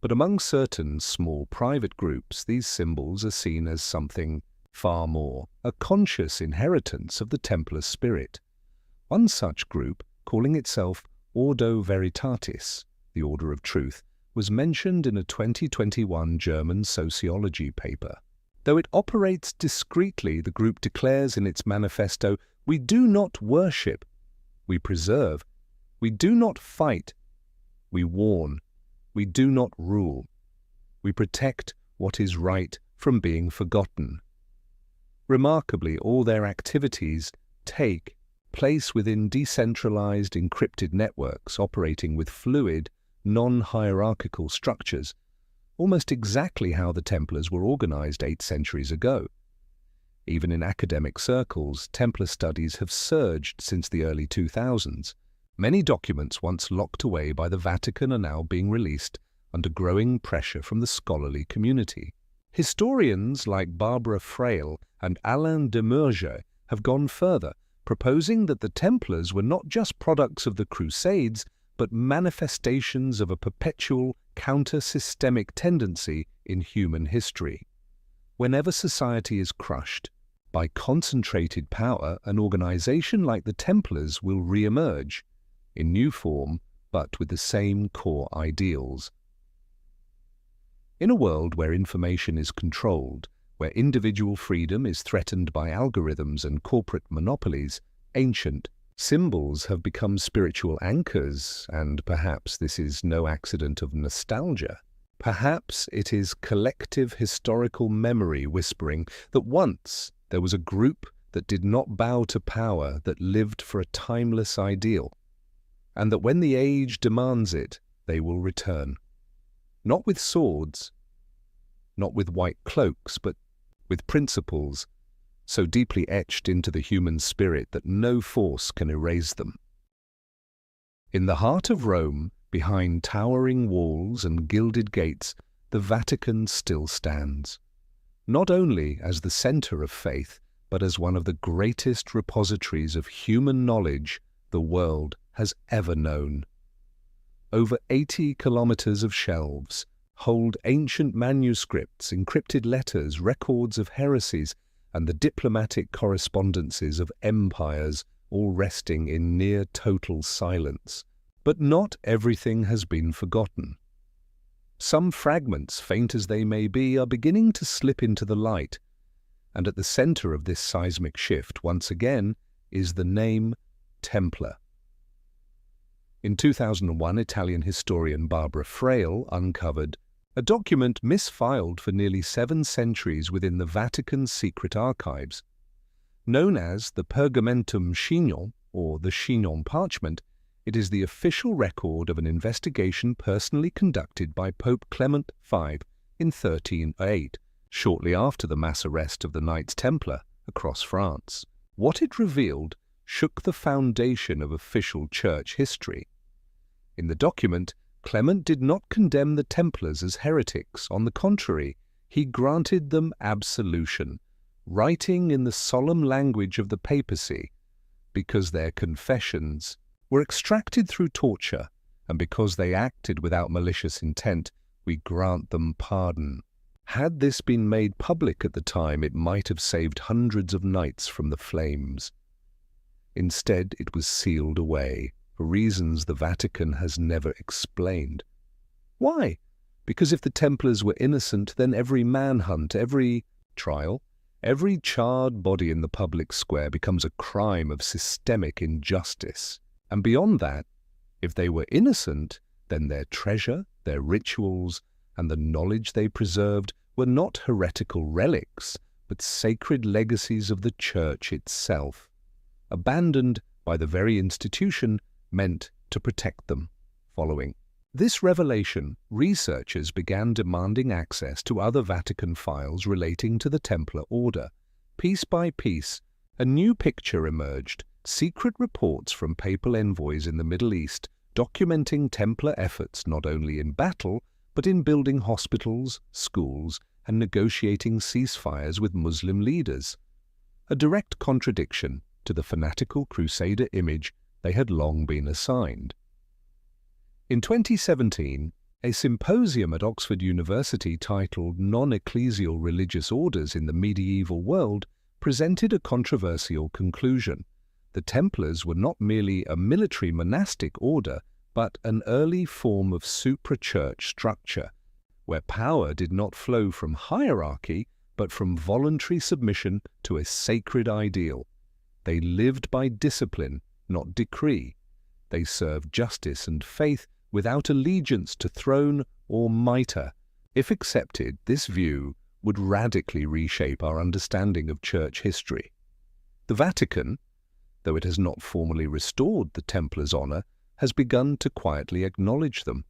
but among certain small private groups, these symbols are seen as something far more, a conscious inheritance of the Templar spirit. One such group, calling itself Ordo Veritatis, the Order of Truth, was mentioned in a 2021 German sociology paper. Though it operates discreetly, the group declares in its manifesto, "We do not worship, we preserve, we do not fight, we warn, we do not rule, we protect what is right from being forgotten." Remarkably, all their activities take place within decentralized, encrypted networks operating with fluid, non-hierarchical structures, almost exactly how the Templars were organized 8 centuries ago. Even in academic circles, Templar studies have surged since the early 2000s. Many documents once locked away by the Vatican are now being released under growing pressure from the scholarly community. Historians like Barbara Frail and Alain Demurger have gone further, proposing that the Templars were not just products of the Crusades, but manifestations of a perpetual counter-systemic tendency in human history. Whenever society is crushed by concentrated power, an organization like the Templars will re-emerge, in new form, but with the same core ideals. In a world where information is controlled, where individual freedom is threatened by algorithms and corporate monopolies, ancient symbols have become spiritual anchors, and perhaps this is no accident of nostalgia. Perhaps it is collective historical memory whispering that once there was a group that did not bow to power, that lived for a timeless ideal, and that when the age demands it, they will return. Not with swords, not with white cloaks, but with principles so deeply etched into the human spirit that no force can erase them. In the heart of Rome, behind towering walls and gilded gates, the Vatican still stands, not only as the center of faith, but as one of the greatest repositories of human knowledge the world has ever known. Over 80 kilometers of shelves hold ancient manuscripts, encrypted letters, records of heresies, and the diplomatic correspondences of empires, all resting in near total silence. But not everything has been forgotten. Some fragments, faint as they may be, are beginning to slip into the light, and at the center of this seismic shift, once again, is the name Templar. In 2001, Italian historian Barbara Frail uncovered a document misfiled for nearly 7 centuries within the Vatican's secret archives. Known as the Pergamentum Chignon, or the Chignon parchment, it is the official record of an investigation personally conducted by Pope Clement V in 1308, shortly after the mass arrest of the Knights Templar across France. What it revealed shook the foundation of official church history. In the document, Clement did not condemn the Templars as heretics. On the contrary, he granted them absolution, writing in the solemn language of the papacy, because their confessions were extracted through torture, and because they acted without malicious intent, we grant them pardon. Had this been made public at the time, it might have saved hundreds of knights from the flames. Instead, it was sealed away, for reasons the Vatican has never explained. Why? Because if the Templars were innocent, then every manhunt, every trial, every charred body in the public square becomes a crime of systemic injustice. And beyond that, if they were innocent, then their treasure, their rituals, and the knowledge they preserved were not heretical relics, but sacred legacies of the Church itself, abandoned by the very institution meant to protect them. Following this revelation, researchers began demanding access to other Vatican files relating to the Templar Order. Piece by piece, a new picture emerged: secret reports from papal envoys in the Middle East documenting Templar efforts not only in battle, but in building hospitals, schools, and negotiating ceasefires with Muslim leaders. A direct contradiction to the fanatical Crusader image they had long been assigned. In 2017, a symposium at Oxford University titled Non-Ecclesial Religious Orders in the Medieval World presented a controversial conclusion. The Templars were not merely a military monastic order, but an early form of supra-church structure, where power did not flow from hierarchy, but from voluntary submission to a sacred ideal. They lived by discipline, not decree. They served justice and faith without allegiance to throne or mitre. If accepted, this view would radically reshape our understanding of church history. The Vatican, though it has not formally restored the Templars' honour, has begun to quietly acknowledge them.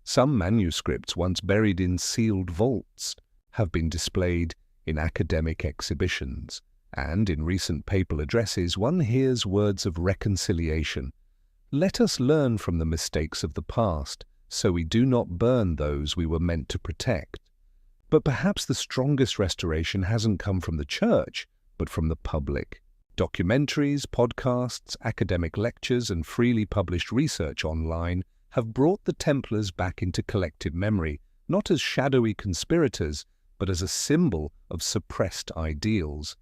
Some manuscripts, once buried in sealed vaults, have been displayed in academic exhibitions, and in recent papal addresses one hears words of reconciliation. Let us learn from the mistakes of the past, so we do not burn those we were meant to protect. But perhaps the strongest restoration hasn't come from the Church, but from the public. Documentaries, podcasts, academic lectures, and freely published research online have brought the Templars back into collective memory, not as shadowy conspirators, but as a symbol of suppressed ideals.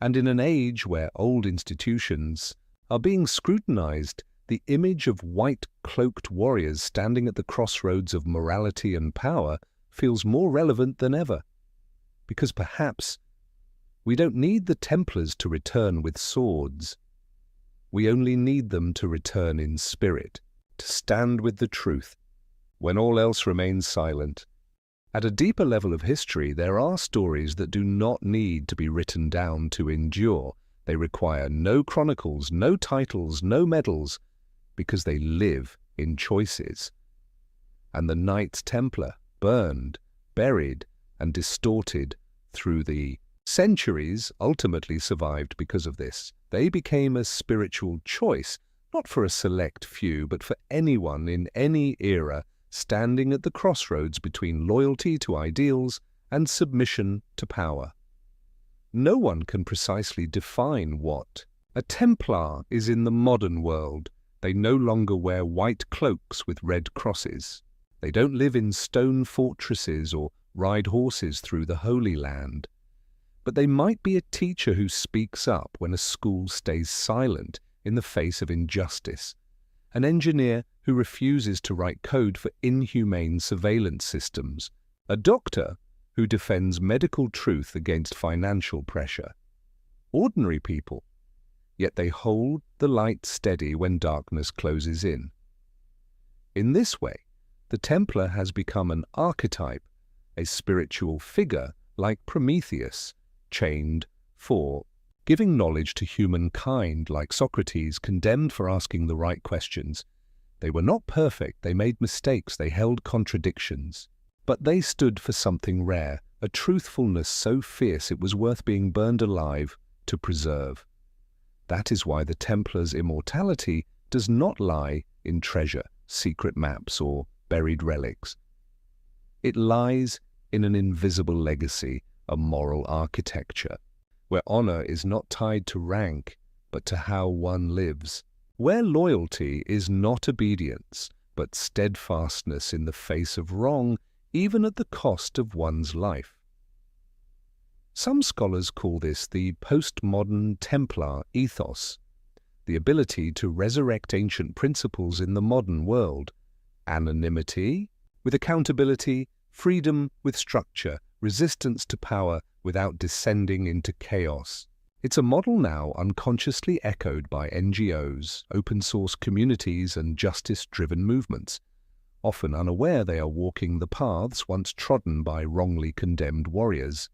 And in an age where old institutions are being scrutinized, the image of white-cloaked warriors standing at the crossroads of morality and power feels more relevant than ever. Because perhaps we don't need the Templars to return with swords. We only need them to return in spirit, to stand with the truth, when all else remains silent. At a deeper level of history, there are stories that do not need to be written down to endure. They require no chronicles, no titles, no medals, because they live in choices. And the Knights Templar, burned, buried, and distorted through the centuries, ultimately survived because of this. They became a spiritual choice, not for a select few, but for anyone in any era standing at the crossroads between loyalty to ideals and submission to power. No one can precisely define what a Templar is in the modern world. They no longer wear white cloaks with red crosses. They don't live in stone fortresses or ride horses through the Holy Land. But they might be a teacher who speaks up when a school stays silent in the face of injustice, an engineer who refuses to write code for inhumane surveillance systems, a doctor who defends medical truth against financial pressure. Ordinary people, yet they hold the light steady when darkness closes in. In this way, the Templar has become an archetype, a spiritual figure like Prometheus, chained for giving knowledge to humankind, like Socrates, condemned for asking the right questions. They were not perfect, they made mistakes, they held contradictions. But they stood for something rare, a truthfulness so fierce it was worth being burned alive to preserve. That is why the Templars' immortality does not lie in treasure, secret maps, or buried relics. It lies in an invisible legacy, a moral architecture, where honor is not tied to rank, but to how one lives, where loyalty is not obedience, but steadfastness in the face of wrong, even at the cost of one's life. Some scholars call this the postmodern Templar ethos, the ability to resurrect ancient principles in the modern world: anonymity with accountability, freedom with structure, resistance to power without descending into chaos. It's a model now unconsciously echoed by NGOs, open-source communities, and justice-driven movements, often unaware they are walking the paths once trodden by wrongly condemned warriors.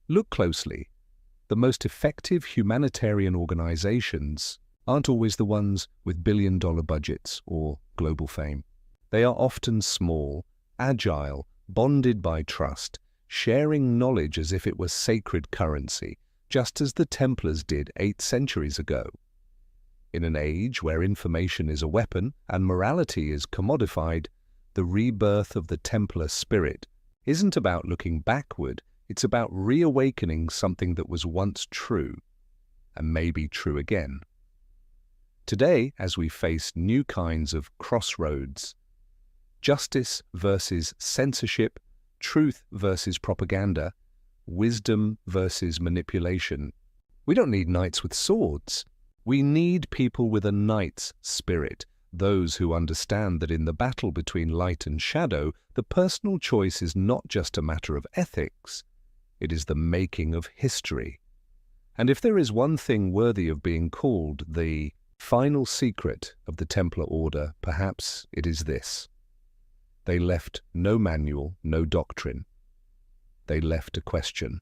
Look closely. The most effective humanitarian organizations aren't always the ones with billion-dollar budgets or global fame. They are often small, agile, bonded by trust, sharing knowledge as if it were sacred currency, just as the Templars did 8 centuries ago. In an age where information is a weapon and morality is commodified, the rebirth of the Templar spirit isn't about looking backward, it's about reawakening something that was once true, and maybe true again. Today, as we face new kinds of crossroads, justice versus censorship, truth versus propaganda, wisdom versus manipulation, we don't need knights with swords. We need people with a knight's spirit, those who understand that in the battle between light and shadow, the personal choice is not just a matter of ethics, it is the making of history. And if there is one thing worthy of being called the final secret of the Templar Order, perhaps it is this: they left no manual, no doctrine. They left a question.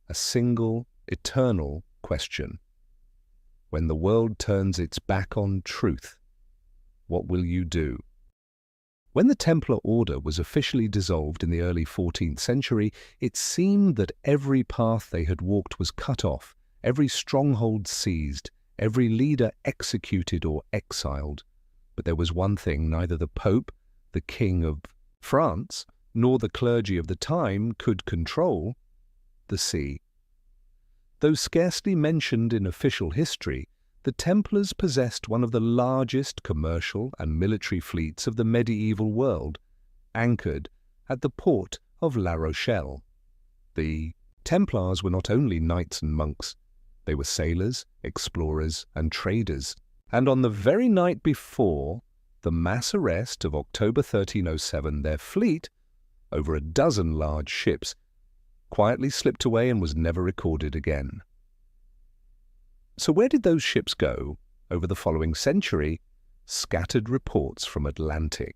A single, eternal question. When the world turns its back on truth, what will you do? When the Templar Order was officially dissolved in the early 14th century, it seemed that every path they had walked was cut off, every stronghold seized, every leader executed or exiled. But there was one thing neither the Pope, the King of France, nor the clergy of the time could control: the sea. Though scarcely mentioned in official history, the Templars possessed one of the largest commercial and military fleets of the medieval world, anchored at the port of La Rochelle. The Templars were not only knights and monks, they were sailors, explorers, and traders. And on the very night before the mass arrest of October 1307, their fleet, over a dozen large ships, quietly slipped away and was never recorded again. So where did those ships go? Over the following century, scattered reports from Atlantic.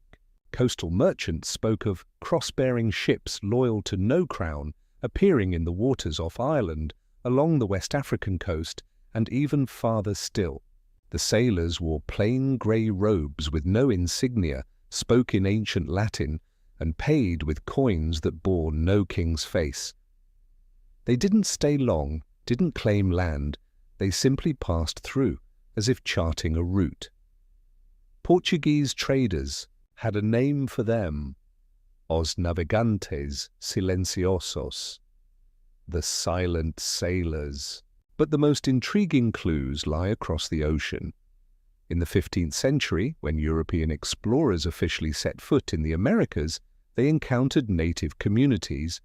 Coastal merchants spoke of cross-bearing ships loyal to no crown appearing in the waters off Ireland, along the West African coast, and even farther still. The sailors wore plain grey robes with no insignia, spoke in ancient Latin, and paid with coins that bore no king's face. They didn't stay long, didn't claim land, they simply passed through, as if charting a route. Portuguese traders had a name for them: os navegantes silenciosos, the silent sailors. But the most intriguing clues lie across the ocean. In the 15th century, when European explorers officially set foot in the Americas, they encountered native communities,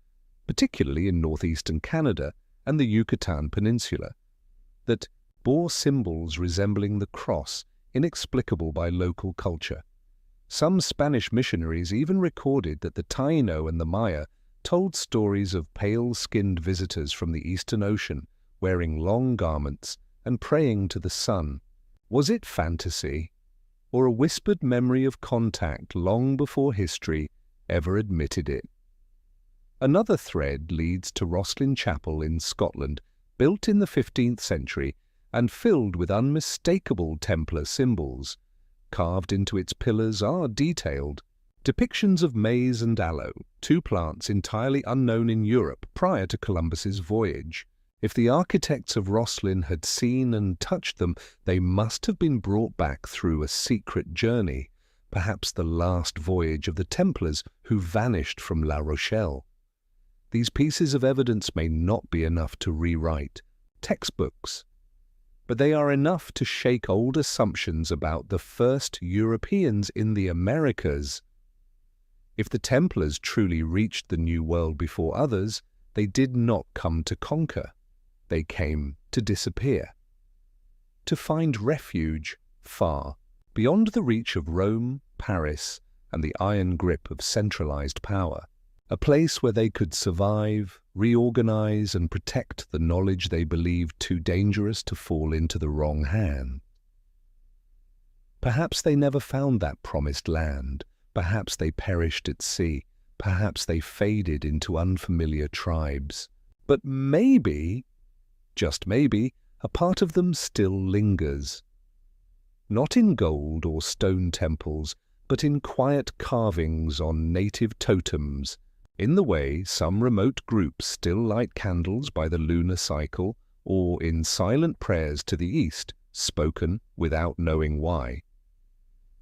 particularly in northeastern Canada and the Yucatan Peninsula, that bore symbols resembling the cross, inexplicable by local culture. Some Spanish missionaries even recorded that the Taino and the Maya told stories of pale-skinned visitors from the Eastern Ocean, wearing long garments and praying to the sun. Was it fantasy, or a whispered memory of contact long before history ever admitted it? Another thread leads to Rosslyn Chapel in Scotland, built in the 15th century and filled with unmistakable Templar symbols. Carved into its pillars are detailed depictions of maize and aloe, 2 plants entirely unknown in Europe prior to Columbus's voyage. If the architects of Rosslyn had seen and touched them, they must have been brought back through a secret journey, perhaps the last voyage of the Templars who vanished from La Rochelle. These pieces of evidence may not be enough to rewrite textbooks, but they are enough to shake old assumptions about the first Europeans in the Americas. If the Templars truly reached the New World before others, they did not come to conquer. They came to disappear, to find refuge far beyond the reach of Rome, Paris, and the iron grip of centralized power, a place where they could survive, reorganize, and protect the knowledge they believed too dangerous to fall into the wrong hand. Perhaps they never found that promised land. Perhaps they perished at sea. Perhaps they faded into unfamiliar tribes. But maybe, just maybe, a part of them still lingers. Not in gold or stone temples, but in quiet carvings on native totems, in the way some remote groups still light candles by the lunar cycle, or in silent prayers to the east, spoken without knowing why.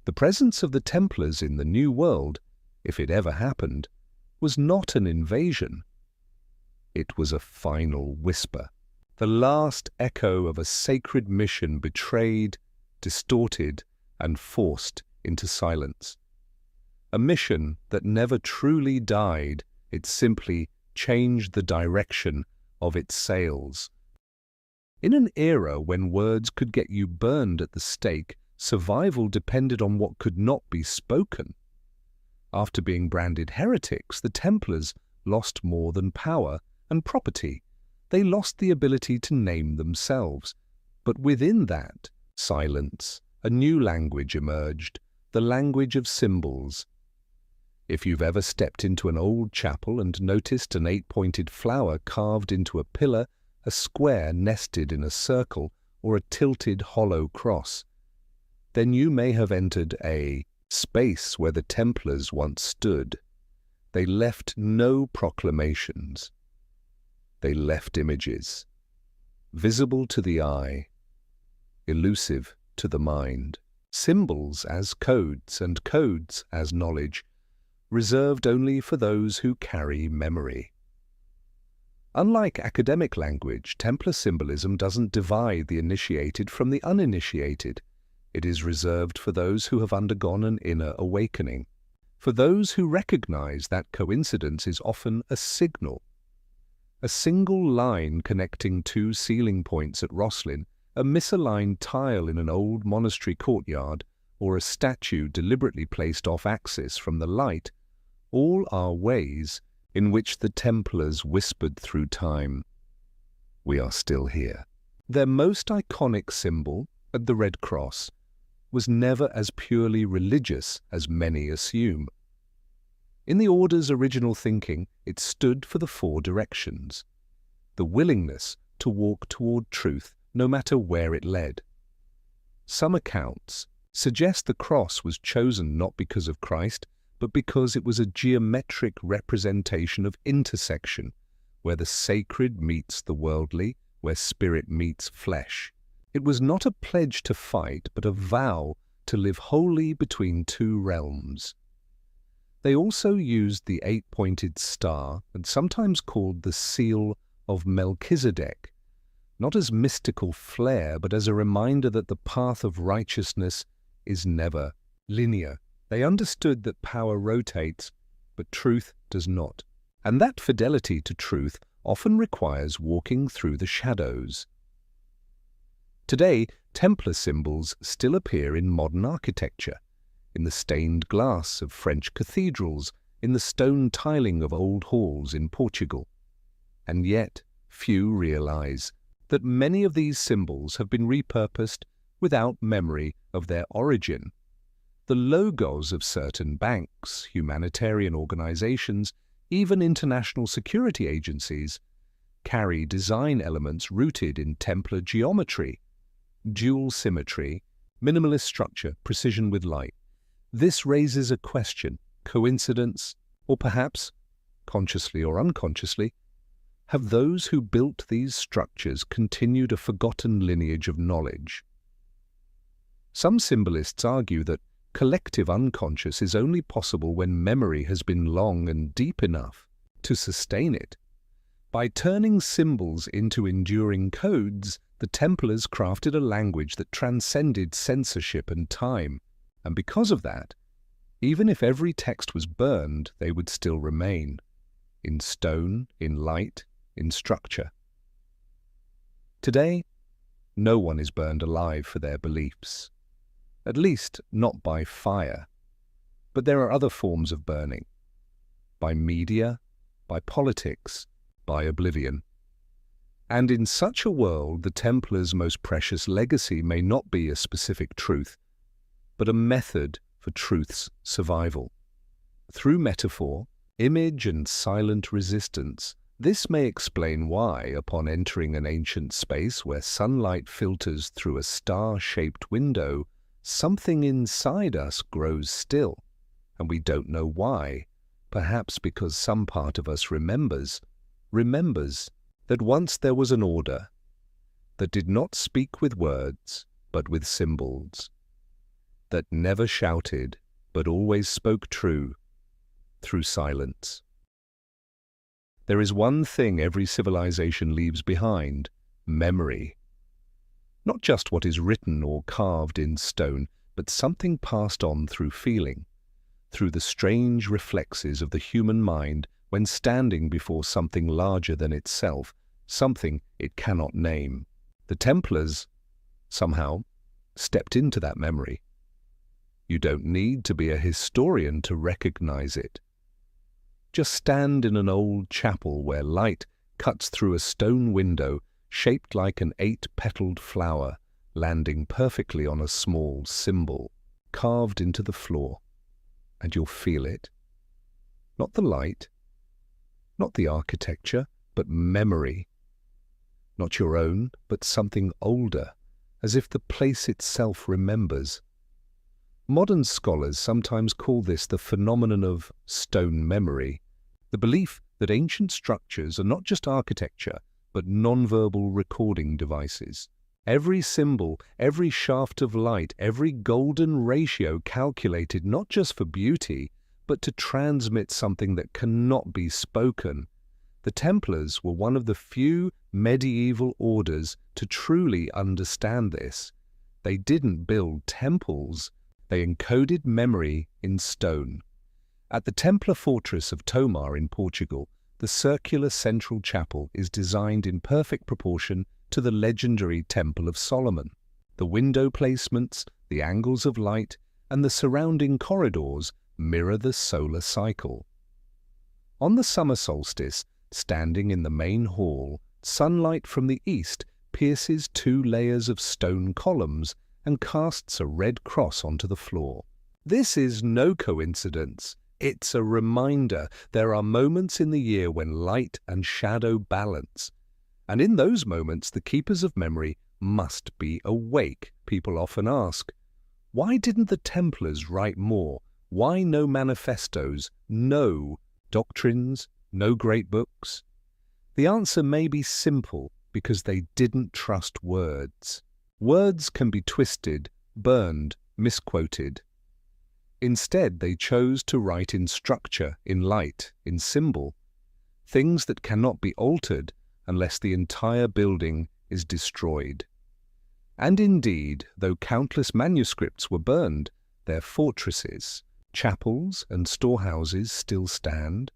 The presence of the Templars in the New World, if it ever happened, was not an invasion. It was a final whisper, the last echo of a sacred mission betrayed, distorted, and forced into silence. A mission that never truly died, it simply changed the direction of its sails. In an era when words could get you burned at the stake, survival depended on what could not be spoken. After being branded heretics, the Templars lost more than power and property. They lost the ability to name themselves. But within that silence, a new language emerged, the language of symbols. If you've ever stepped into an old chapel and noticed an 8-pointed flower carved into a pillar, a square nested in a circle, or a tilted hollow cross, then you may have entered a space where the Templars once stood. They left no proclamations. They left images, visible to the eye, elusive to the mind, symbols as codes and codes as knowledge, reserved only for those who carry memory. Unlike academic language, Templar symbolism doesn't divide the initiated from the uninitiated. It is reserved for those who have undergone an inner awakening, for those who recognize that coincidence is often a signal. A single line connecting two ceiling points at Roslin, a misaligned tile in an old monastery courtyard, or a statue deliberately placed off axis from the light, all are ways in which the Templars whispered through time, "We are still here." Their most iconic symbol, the Red Cross, was never as purely religious as many assume. In the Order's original thinking, it stood for the 4 directions, the willingness to walk toward truth no matter where it led. Some accounts suggest the cross was chosen not because of Christ, but because it was a geometric representation of intersection, where the sacred meets the worldly, where spirit meets flesh. It was not a pledge to fight, but a vow to live wholly between 2 realms. They also used the 8-pointed star, and sometimes called the seal of Melchizedek, not as mystical flair, but as a reminder that the path of righteousness is never linear. They understood that power rotates, but truth does not, and that fidelity to truth often requires walking through the shadows. Today, Templar symbols still appear in modern architecture, in the stained glass of French cathedrals, in the stone tiling of old halls in Portugal. And yet, few realize that many of these symbols have been repurposed without memory of their origin. The logos of certain banks, humanitarian organizations, even international security agencies, carry design elements rooted in Templar geometry, dual symmetry, minimalist structure, precision with light. This raises a question: coincidence, or perhaps, consciously or unconsciously, have those who built these structures continued a forgotten lineage of knowledge? Some symbolists argue that collective unconscious is only possible when memory has been long and deep enough to sustain it. By turning symbols into enduring codes, the Templars crafted a language that transcended censorship and time, and because of that, Even if every text was burned, they would still remain, in stone, in light, in structure. Today, no one is burned alive for their beliefs, at least not by fire. But there are other forms of burning, by media, by politics, by oblivion. And in such a world, the Templars' most precious legacy may not be a specific truth, but a method for truth's survival. Through metaphor, image and silent resistance, this may explain why, upon entering an ancient space where sunlight filters through a star-shaped window, something inside us grows still, and we don't know why, perhaps because some part of us remembers that once there was an order that did not speak with words, but with symbols, that never shouted, but always spoke true, through silence. There is one thing every civilization leaves behind: memory. Not just what is written or carved in stone, but something passed on through feeling, through the strange reflexes of the human mind when standing before something larger than itself, something it cannot name. The Templars, somehow, stepped into that memory. You don't need to be a historian to recognize it. Just stand in an old chapel where light cuts through a stone window shaped like an 8-petaled flower, landing perfectly on a small symbol carved into the floor, and you'll feel it. Not the light, not the architecture, but memory. Not your own, but something older, as if the place itself remembers. Modern scholars sometimes call this the phenomenon of stone memory, the belief that ancient structures are not just architecture, but non-verbal recording devices. Every symbol, every shaft of light, every golden ratio calculated not just for beauty, but to transmit something that cannot be spoken. The Templars were one of the few medieval orders to truly understand this. They didn't build temples, they encoded memory in stone. At the Templar fortress of Tomar in Portugal, the circular central chapel is designed in perfect proportion to the legendary Temple of Solomon. The window placements, the angles of light, and the surrounding corridors mirror the solar cycle. On the summer solstice, standing in the main hall, sunlight from the east pierces 2 layers of stone columns and casts a red cross onto the floor. This is no coincidence. It's a reminder there are moments in the year when light and shadow balance. And in those moments, the keepers of memory must be awake. People often ask, why didn't the Templars write more? Why no manifestos, no doctrines, no great books? The answer may be simple, because they didn't trust words. Words can be twisted, burned, misquoted. Instead, they chose to write in structure, in light, in symbol, things that cannot be altered unless the entire building is destroyed. And indeed, though countless manuscripts were burned, their fortresses, chapels and storehouses still stand.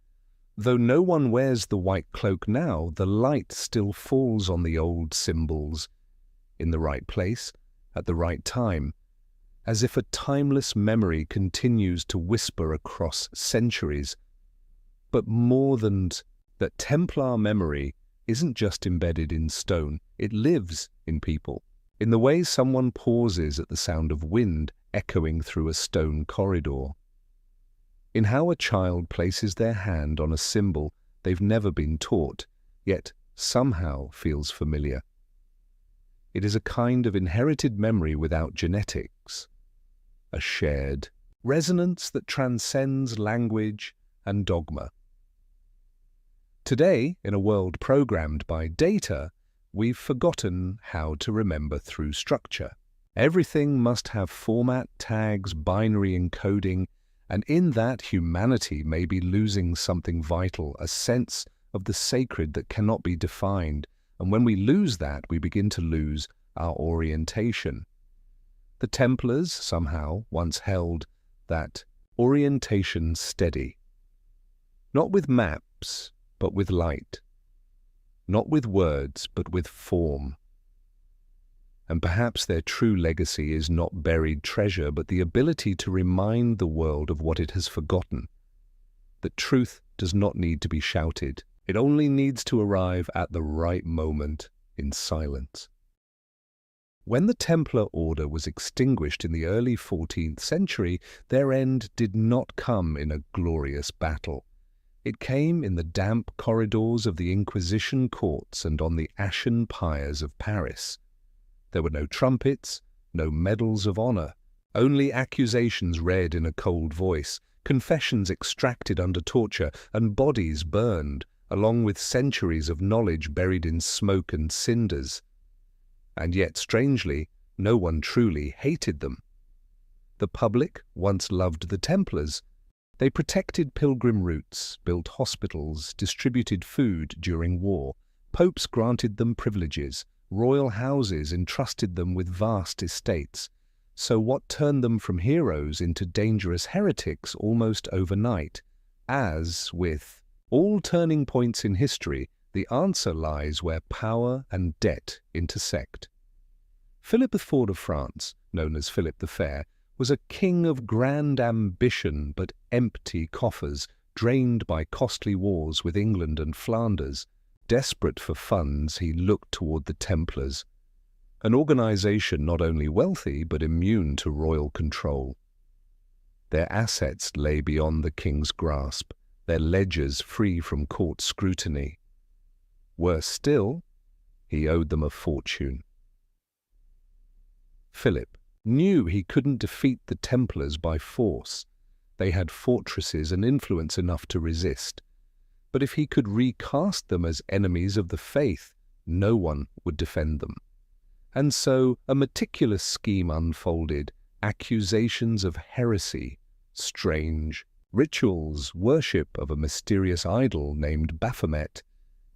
Though no one wears the white cloak now, the light still falls on the old symbols, in the right place, at the right time, as if a timeless memory continues to whisper across centuries. But more than that, Templar memory isn't just embedded in stone, it lives in people, in the way someone pauses at the sound of wind echoing through a stone corridor, in how a child places their hand on a symbol they've never been taught, yet somehow feels familiar. It is a kind of inherited memory without genetics, a shared resonance that transcends language and dogma. Today, in a world programmed by data, we've forgotten how to remember through structure. Everything must have format, tags, binary encoding, and in that humanity may be losing something vital, a sense of the sacred that cannot be defined, and when we lose that, we begin to lose our orientation. The Templars somehow once held that orientation steady. Not with maps, but with light. Not with words, but with form. And perhaps their true legacy is not buried treasure, but the ability to remind the world of what it has forgotten. That truth does not need to be shouted. It only needs to arrive at the right moment in silence. When the Templar order was extinguished in the early 14th century, their end did not come in a glorious battle. It came in the damp corridors of the Inquisition courts and on the ashen pyres of Paris. There were no trumpets, no medals of honor, only accusations read in a cold voice, confessions extracted under torture, and bodies burned, along with centuries of knowledge buried in smoke and cinders. And yet, strangely, no one truly hated them. The public once loved the Templars. They protected pilgrim routes, built hospitals, distributed food during war. Popes granted them privileges. Royal houses entrusted them with vast estates. So what turned them from heroes into dangerous heretics almost overnight? As, with all turning points in history, the answer lies where power and debt intersect. Philip IV of France, known as Philip the Fair, was a king of grand ambition but empty coffers, drained by costly wars with England and Flanders. Desperate for funds, he looked toward the Templars, an organization not only wealthy but immune to royal control. Their assets lay beyond the king's grasp, their ledgers free from court scrutiny. Worse still, he owed them a fortune. Philip knew he couldn't defeat the Templars by force. They had fortresses and influence enough to resist. But if he could recast them as enemies of the faith, no one would defend them. And so a meticulous scheme unfolded, accusations of heresy, strange rituals, worship of a mysterious idol named Baphomet,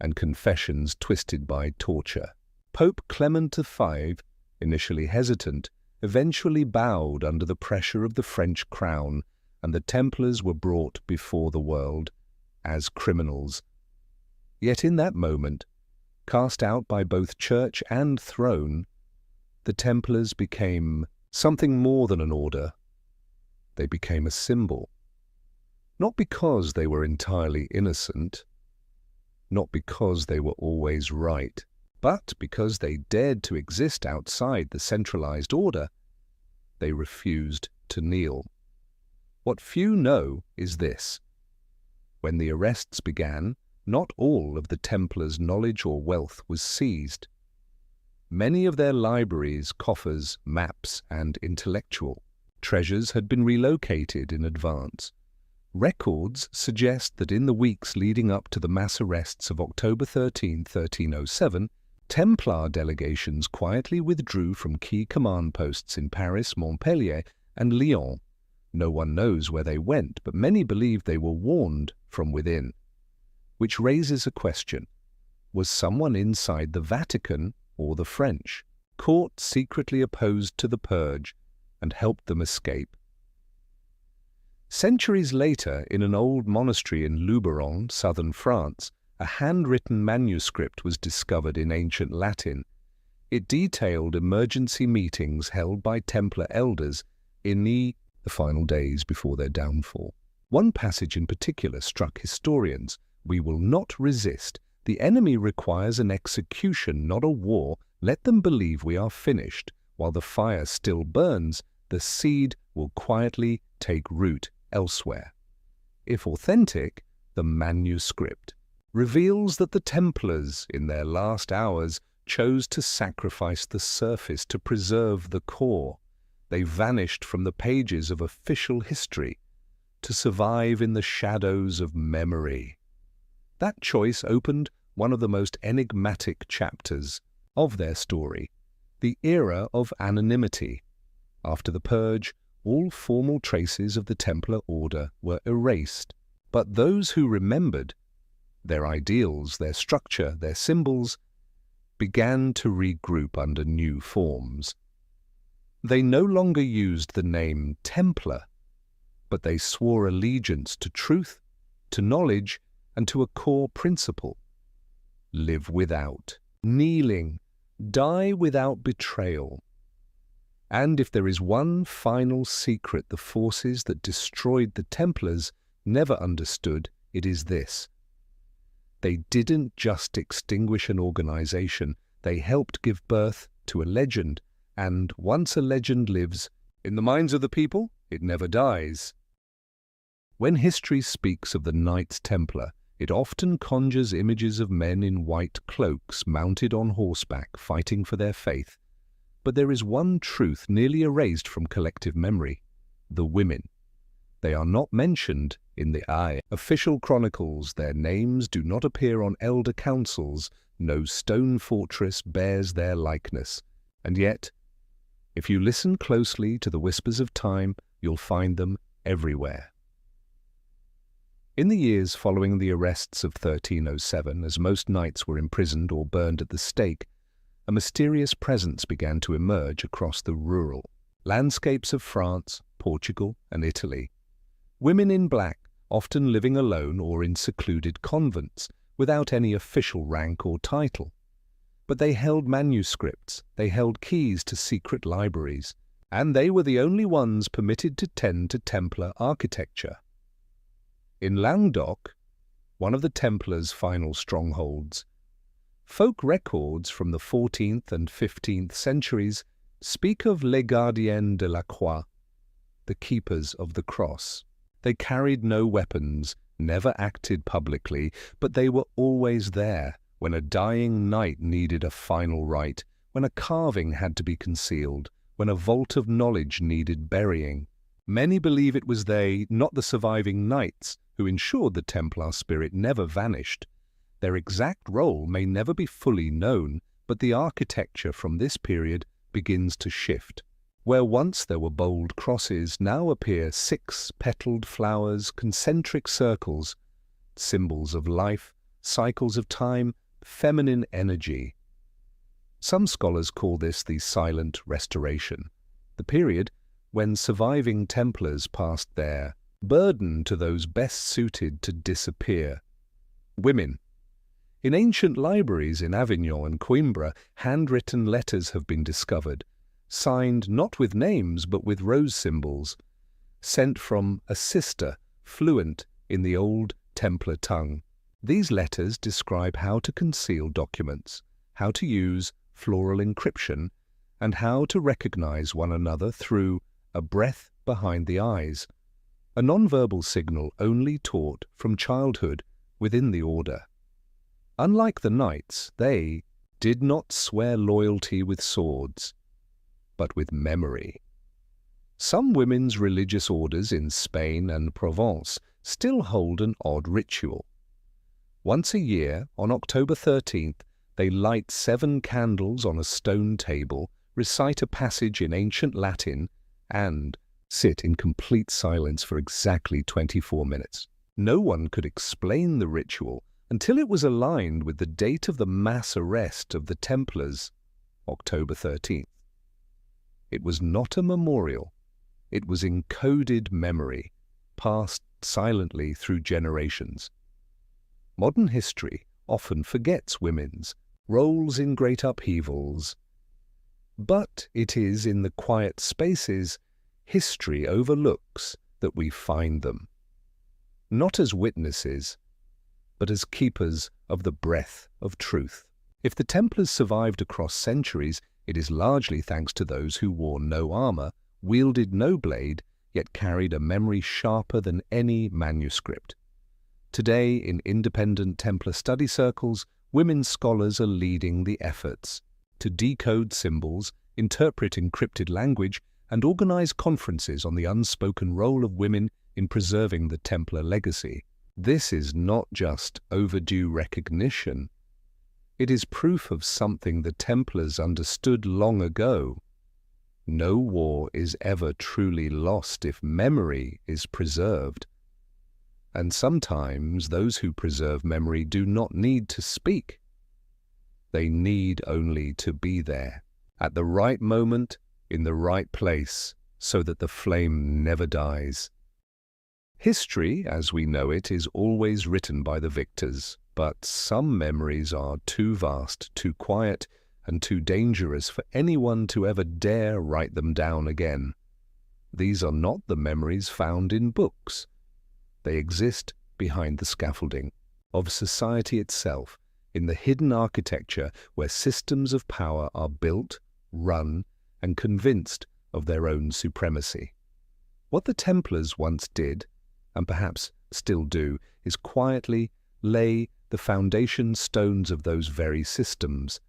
and confessions twisted by torture. Pope Clement V, initially hesitant, eventually bowed under the pressure of the French crown, and the Templars were brought before the world as criminals. Yet in that moment, cast out by both church and throne, the Templars became something more than an order. They became a symbol. Not because they were entirely innocent, not because they were always right, but because they dared to exist outside the centralized order. They refused to kneel. What few know is this. When the arrests began, not all of the Templars' knowledge or wealth was seized. Many of their libraries, coffers, maps, and intellectual treasures had been relocated in advance. Records suggest that in the weeks leading up to the mass arrests of October 13, 1307, Templar delegations quietly withdrew from key command posts in Paris, Montpellier, and Lyon. No one knows where they went, but many believe they were warned from within. Which raises a question. Was someone inside the Vatican or the French court secretly opposed to the purge and helped them escape? Centuries later, in an old monastery in Luberon, southern France, a handwritten manuscript was discovered in ancient Latin. It detailed emergency meetings held by Templar elders in the final days before their downfall. One passage in particular struck historians. "We will not resist. The enemy requires an execution, not a war. Let them believe we are finished. While the fire still burns, the seed will quietly take root elsewhere." If authentic, the manuscript reveals that the Templars, in their last hours, chose to sacrifice the surface to preserve the core. They vanished from the pages of official history to survive in the shadows of memory. That choice opened one of the most enigmatic chapters of their story, the era of anonymity. After the purge, all formal traces of the Templar order were erased, but those who remembered, their ideals, their structure, their symbols, began to regroup under new forms. They no longer used the name Templar. but they swore allegiance to truth, to knowledge, and to a core principle. Live without, kneeling, die without betrayal. And if there is one final secret the forces that destroyed the Templars never understood, it is this. They didn't just extinguish an organization, they helped give birth to a legend, and once a legend lives, in the minds of the people, it never dies. When history speaks of the Knights Templar, it often conjures images of men in white cloaks mounted on horseback fighting for their faith. But there is one truth nearly erased from collective memory: the women. They are not mentioned in the official chronicles, their names do not appear on elder councils, no stone fortress bears their likeness. And yet, if you listen closely to the whispers of time, you'll find them everywhere. In the years following the arrests of 1307, as most knights were imprisoned or burned at the stake, a mysterious presence began to emerge across the rural landscapes of France, Portugal, and Italy. Women in black, often living alone or in secluded convents, without any official rank or title. But they held manuscripts, they held keys to secret libraries, and they were the only ones permitted to tend to Templar architecture. In Languedoc, one of the Templars' final strongholds, folk records from the 14th and 15th centuries speak of les gardiens de la croix, the keepers of the cross. They carried no weapons, never acted publicly, but they were always there when a dying knight needed a final rite, when a carving had to be concealed, when a vault of knowledge needed burying. Many believe it was they, not the surviving knights, who ensured the Templar spirit never vanished. Their exact role may never be fully known, but the architecture from this period begins to shift. Where once there were bold crosses, now appear 6 petaled flowers, concentric circles, symbols of life, cycles of time, feminine energy. Some scholars call this the Silent Restoration, the period when surviving Templars passed their burden to those best suited to disappear: women. In ancient libraries in Avignon and Coimbra, handwritten letters have been discovered, signed not with names but with rose symbols, sent from a sister fluent in the old Templar tongue. These letters describe how to conceal documents, how to use floral encryption, and how to recognize one another through a breath behind the eyes, a nonverbal signal only taught from childhood within the order. Unlike the knights, they did not swear loyalty with swords, but with memory. Some women's religious orders in Spain and Provence still hold an odd ritual. Once a year, on October 13th, they light 7 candles on a stone table, recite a passage in ancient Latin, and sit in complete silence for exactly 24 minutes. No one could explain the ritual until it was aligned with the date of the mass arrest of the Templars, October 13th. It was not a memorial. It was encoded memory, passed silently through generations. Modern history often forgets women's roles in great upheavals. But it is in the quiet spaces history overlooks that we find them, not as witnesses, but as keepers of the breath of truth. If the Templars survived across centuries, it is largely thanks to those who wore no armor, wielded no blade, yet carried a memory sharper than any manuscript. Today, in independent Templar study circles, women scholars are leading the efforts to decode symbols, interpret encrypted language, and organize conferences on the unspoken role of women in preserving the Templar legacy. This is not just overdue recognition. It is proof of something the Templars understood long ago. No war is ever truly lost if memory is preserved. And sometimes those who preserve memory do not need to speak. They need only to be there, at the right moment, in the right place, so that the flame never dies. History, as we know it, is always written by the victors, but some memories are too vast, too quiet, and too dangerous for anyone to ever dare write them down again. These are not the memories found in books. They exist behind the scaffolding of society itself, in the hidden architecture where systems of power are built, run, and convinced of their own supremacy. What the Templars once did, and perhaps still do, is quietly lay the foundation stones of those very systems,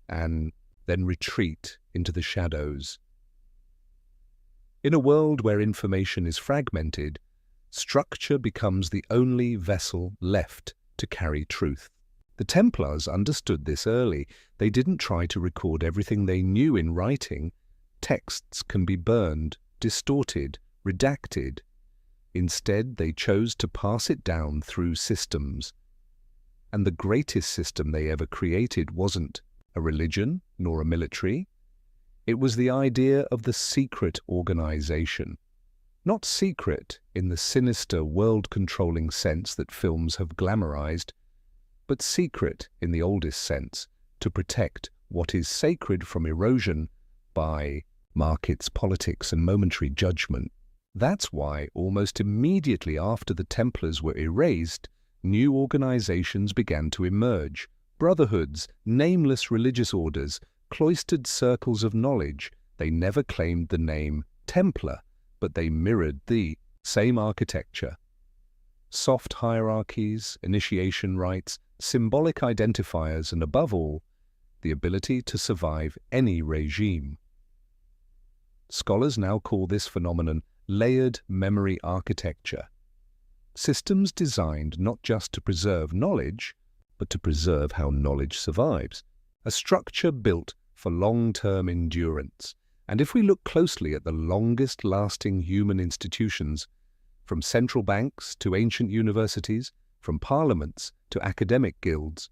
and then retreat into the shadows. In a world where information is fragmented, structure becomes the only vessel left to carry truth. The Templars understood this early. They didn't try to record everything they knew in writing. Texts can be burned, distorted, redacted. Instead, they chose to pass it down through systems. And the greatest system they ever created wasn't a religion nor a military. It was the idea of the secret organization. Not secret in the sinister, world-controlling sense that films have glamorized, but secret in the oldest sense, to protect what is sacred from erosion by markets, politics, and momentary judgment. That's why, almost immediately after the Templars were erased, new organizations began to emerge. Brotherhoods, nameless religious orders, cloistered circles of knowledge. They never claimed the name Templar, but they mirrored the same architecture. Soft hierarchies, initiation rites, symbolic identifiers, and above all, the ability to survive any regime. Scholars now call this phenomenon layered memory architecture. Systems designed not just to preserve knowledge, but to preserve how knowledge survives. A structure built for long-term endurance. And if we look closely at the longest-lasting human institutions, from central banks to ancient universities, from parliaments to academic guilds,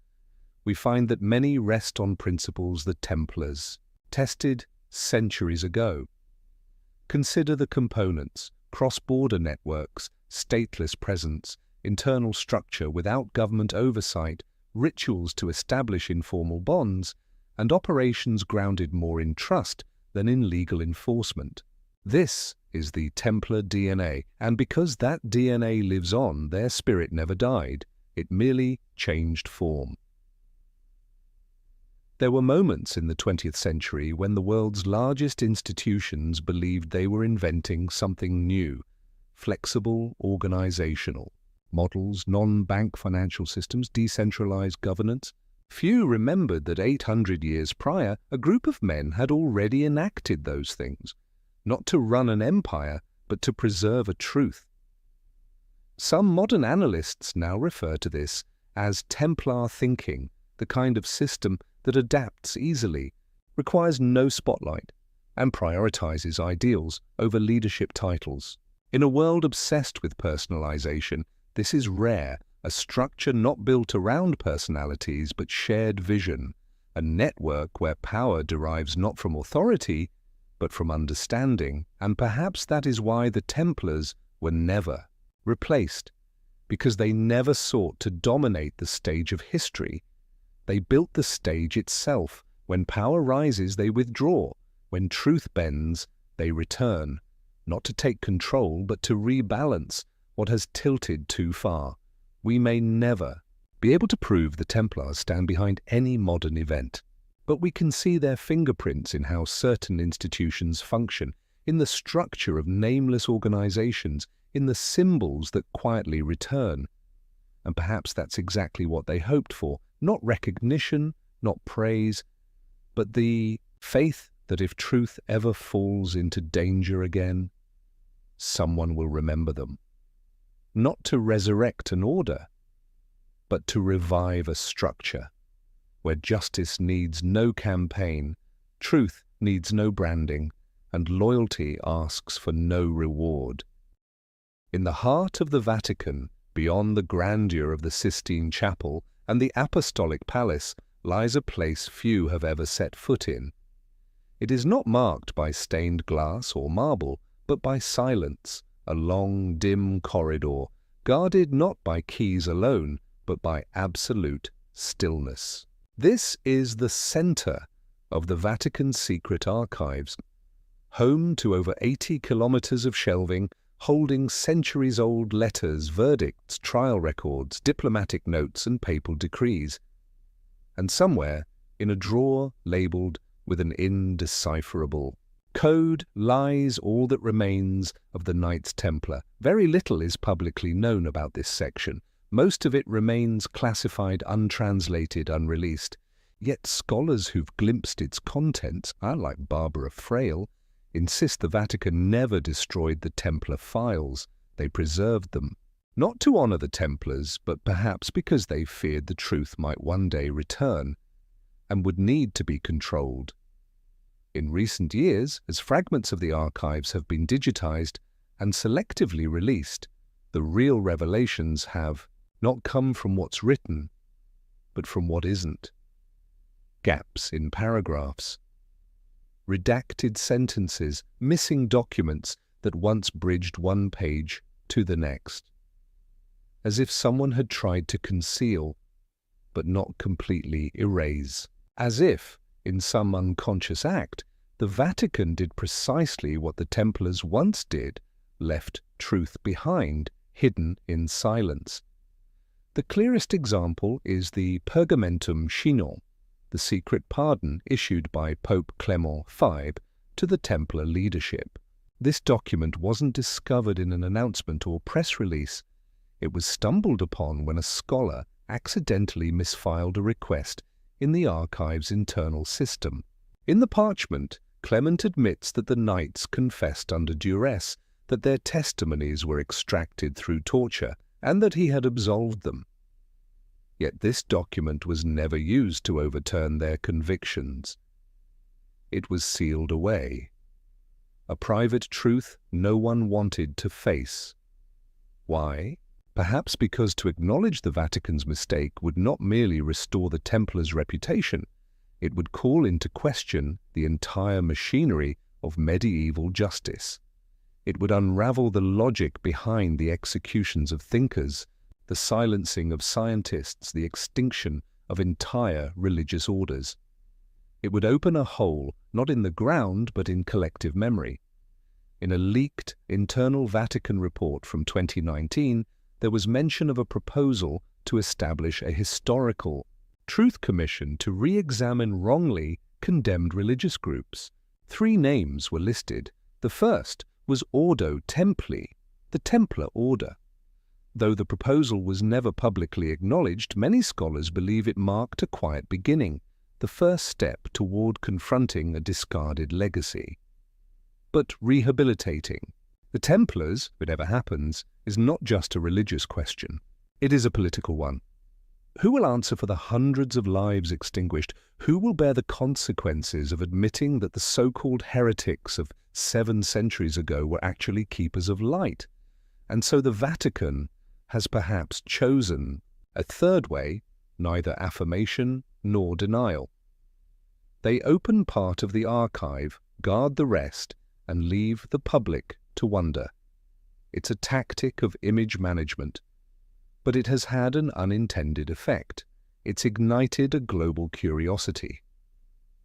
we find that many rest on principles the Templars tested centuries ago. Consider the components: cross-border networks, stateless presence, internal structure without government oversight, rituals to establish informal bonds, and operations grounded more in trust than in legal enforcement. This is the Templar DNA, and because that DNA lives on, their spirit never died. It merely changed form. There were moments in the 20th century when the world's largest institutions believed they were inventing something new: flexible, organizational models, non-bank financial systems, decentralized governance. Few remembered that 800 years prior, a group of men had already enacted those things, not to run an empire, but to preserve a truth. Some modern analysts now refer to this as Templar thinking, the kind of system that adapts easily, requires no spotlight, and prioritizes ideals over leadership titles. In a world obsessed with personalization, this is rare. A structure not built around personalities but shared vision, a network where power derives not from authority but from understanding. And perhaps that is why the Templars were never replaced, because they never sought to dominate the stage of history. They built the stage itself. When power rises, they withdraw. When truth bends, they return, not to take control but to rebalance what has tilted too far. We may never be able to prove the Templars stand behind any modern event, but we can see their fingerprints in how certain institutions function, in the structure of nameless organizations, in the symbols that quietly return. And perhaps that's exactly what they hoped for: not recognition, not praise, but the faith that if truth ever falls into danger again, someone will remember them. Not to resurrect an order, but to revive a structure where justice needs no campaign, truth needs no branding, and loyalty asks for no reward. In the heart of the Vatican, beyond the grandeur of the Sistine Chapel and the Apostolic Palace, lies a place few have ever set foot in. It is not marked by stained glass or marble, but by silence, a long, dim corridor, guarded not by keys alone, but by absolute stillness. This is the center of the Vatican's secret archives, home to over 80 kilometers of shelving, holding centuries-old letters, verdicts, trial records, diplomatic notes, and papal decrees. And somewhere, in a drawer labeled with an indecipherable code, lies all that remains of the Knights Templar. Very little is publicly known about this section. Most of it remains classified, untranslated, unreleased. Yet scholars who've glimpsed its contents, like Barbara Frail, insist the Vatican never destroyed the Templar files. They preserved them, not to honor the Templars, but perhaps because they feared the truth might one day return and would need to be controlled. In recent years, as fragments of the archives have been digitized and selectively released, the real revelations have not come from what's written, but from what isn't. Gaps in paragraphs, redacted sentences, missing documents that once bridged one page to the next. As if someone had tried to conceal, but not completely erase. As if, in some unconscious act, the Vatican did precisely what the Templars once did, left truth behind, hidden in silence. The clearest example is the Pergamentum Chinon, the secret pardon issued by Pope Clement V to the Templar leadership. This document wasn't discovered in an announcement or press release. It was stumbled upon when a scholar accidentally misfiled a request in the archive's internal system. In the parchment, Clement admits that the knights confessed under duress, that their testimonies were extracted through torture, and that he had absolved them. Yet this document was never used to overturn their convictions. It was sealed away, a private truth no one wanted to face. Why? Perhaps because to acknowledge the Vatican's mistake would not merely restore the Templars' reputation, it would call into question the entire machinery of medieval justice. It would unravel the logic behind the executions of thinkers, the silencing of scientists, the extinction of entire religious orders. It would open a hole, not in the ground, but in collective memory. In a leaked internal Vatican report from 2019, there was mention of a proposal to establish a historical truth commission to re-examine wrongly condemned religious groups. 3 names were listed. The first was Ordo Templi, the Templar order. Though the proposal was never publicly acknowledged, many scholars believe it marked a quiet beginning, the first step toward confronting a discarded legacy. But rehabilitating the Templars, if it ever happens, is not just a religious question. It is a political one. Who will answer for the hundreds of lives extinguished? Who will bear the consequences of admitting that the so-called heretics of 7 centuries ago were actually keepers of light? And so the Vatican has perhaps chosen a third way, neither affirmation nor denial. They open part of the archive, guard the rest, and leave the public to wonder. It's a tactic of image management, but it has had an unintended effect. It's ignited a global curiosity.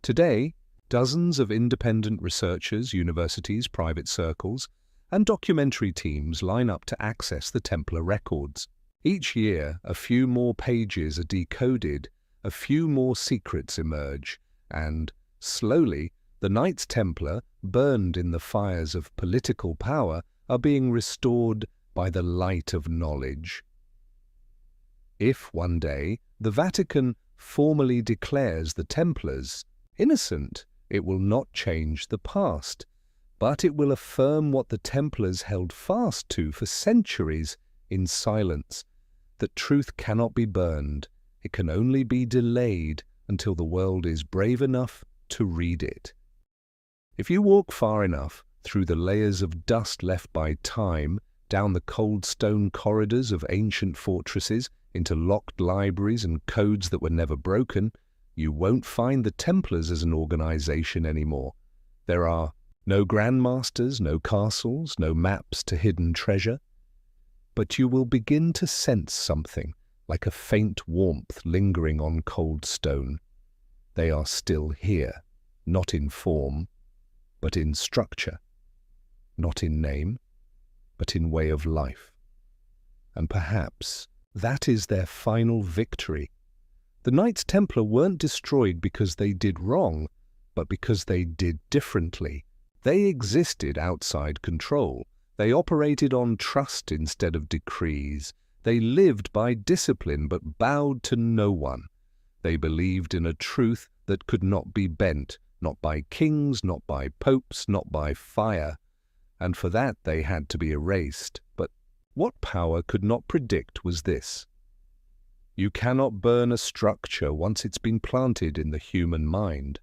Today, dozens of independent researchers, universities, private circles, and documentary teams line up to access the Templar records. Each year, a few more pages are decoded, a few more secrets emerge, and, slowly, the Knights Templar, burned in the fires of political power, are being restored by the light of knowledge. If one day the Vatican formally declares the Templars innocent, it will not change the past, but it will affirm what the Templars held fast to for centuries in silence, that truth cannot be burned, it can only be delayed until the world is brave enough to read it. If you walk far enough through the layers of dust left by time, down the cold stone corridors of ancient fortresses, into locked libraries and codes that were never broken, you won't find the Templars as an organization anymore. There are No grandmasters, no castles, no maps to hidden treasure. But you will begin to sense something, like a faint warmth lingering on cold stone. They are still here, not in form, but in structure. Not in name, but in way of life. And perhaps that is their final victory. The Knights Templar weren't destroyed because they did wrong, but because they did differently. They existed outside control. They operated on trust instead of decrees. They lived by discipline but bowed to no one. They believed in a truth that could not be bent, not by kings, not by popes, not by fire. And for that they had to be erased. But what power could not predict was this: you cannot burn a structure once it's been planted in the human mind.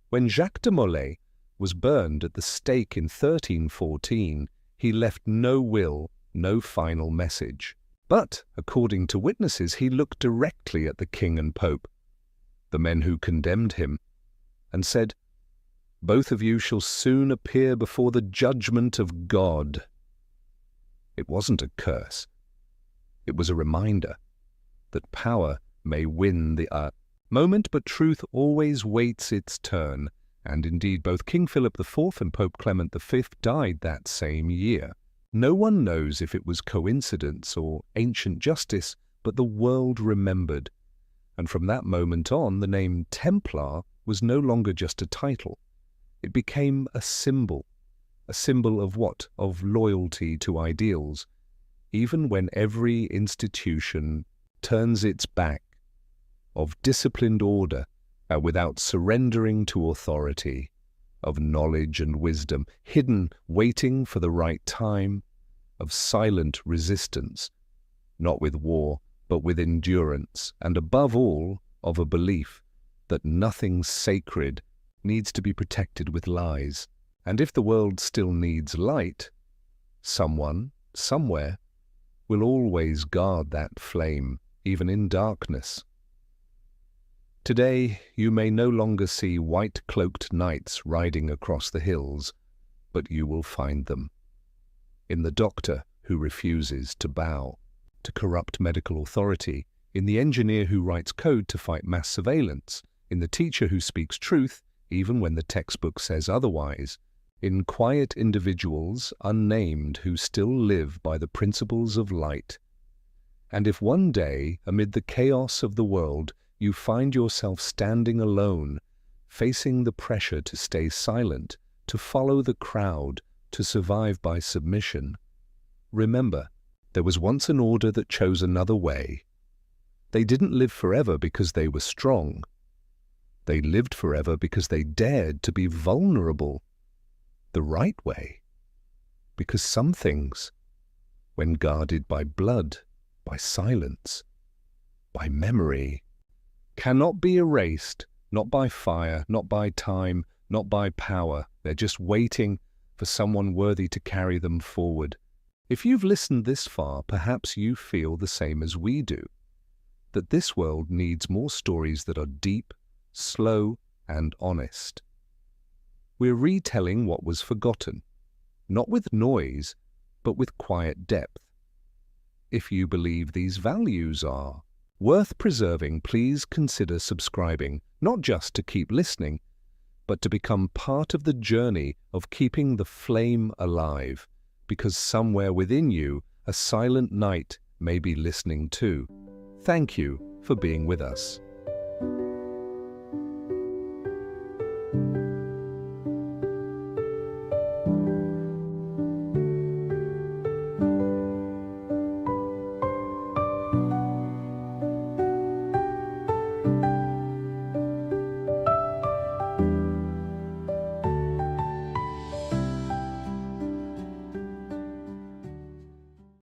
When Jacques de Molay was burned at the stake in 1314, he left no will, no final message. But, according to witnesses, he looked directly at the king and pope, the men who condemned him, and said, "Both of you shall soon appear before the judgment of God." It wasn't a curse. It was a reminder that power may win the moment, but truth always waits its turn, and indeed both King Philip IV and Pope Clement V died that same year. No one knows if it was coincidence or ancient justice, but the world remembered. And from that moment on, the name Templar was no longer just a title. It became a symbol. A symbol of what? Of loyalty to ideals. Even when every institution turns its back, of disciplined order without surrendering to authority, of knowledge and wisdom, hidden, waiting for the right time, of silent resistance, not with war, but with endurance, and above all, of a belief that nothing sacred needs to be protected with lies. And if the world still needs light, someone, somewhere, will always guard that flame, even in darkness. Today, you may no longer see white-cloaked knights riding across the hills, but you will find them. In the doctor who refuses to bow to corrupt medical authority, in the engineer who writes code to fight mass surveillance, in the teacher who speaks truth even when the textbook says otherwise, in quiet individuals unnamed who still live by the principles of light. And if one day, amid the chaos of the world, you find yourself standing alone, facing the pressure to stay silent, to follow the crowd, to survive by submission, remember, there was once an order that chose another way. They didn't live forever because they were strong. They lived forever because they dared to be vulnerable. The right way. Because some things, when guarded by blood, by silence, by memory, cannot be erased, not by fire, not by time, not by power. They're just waiting for someone worthy to carry them forward. If you've listened this far, perhaps you feel the same as we do, that this world needs more stories that are deep, slow, and honest. We're retelling what was forgotten, not with noise, but with quiet depth. If you believe these values are worth preserving, please consider subscribing, not just to keep listening, but to become part of the journey of keeping the flame alive, because somewhere within you, a silent knight may be listening too. Thank you for being with us.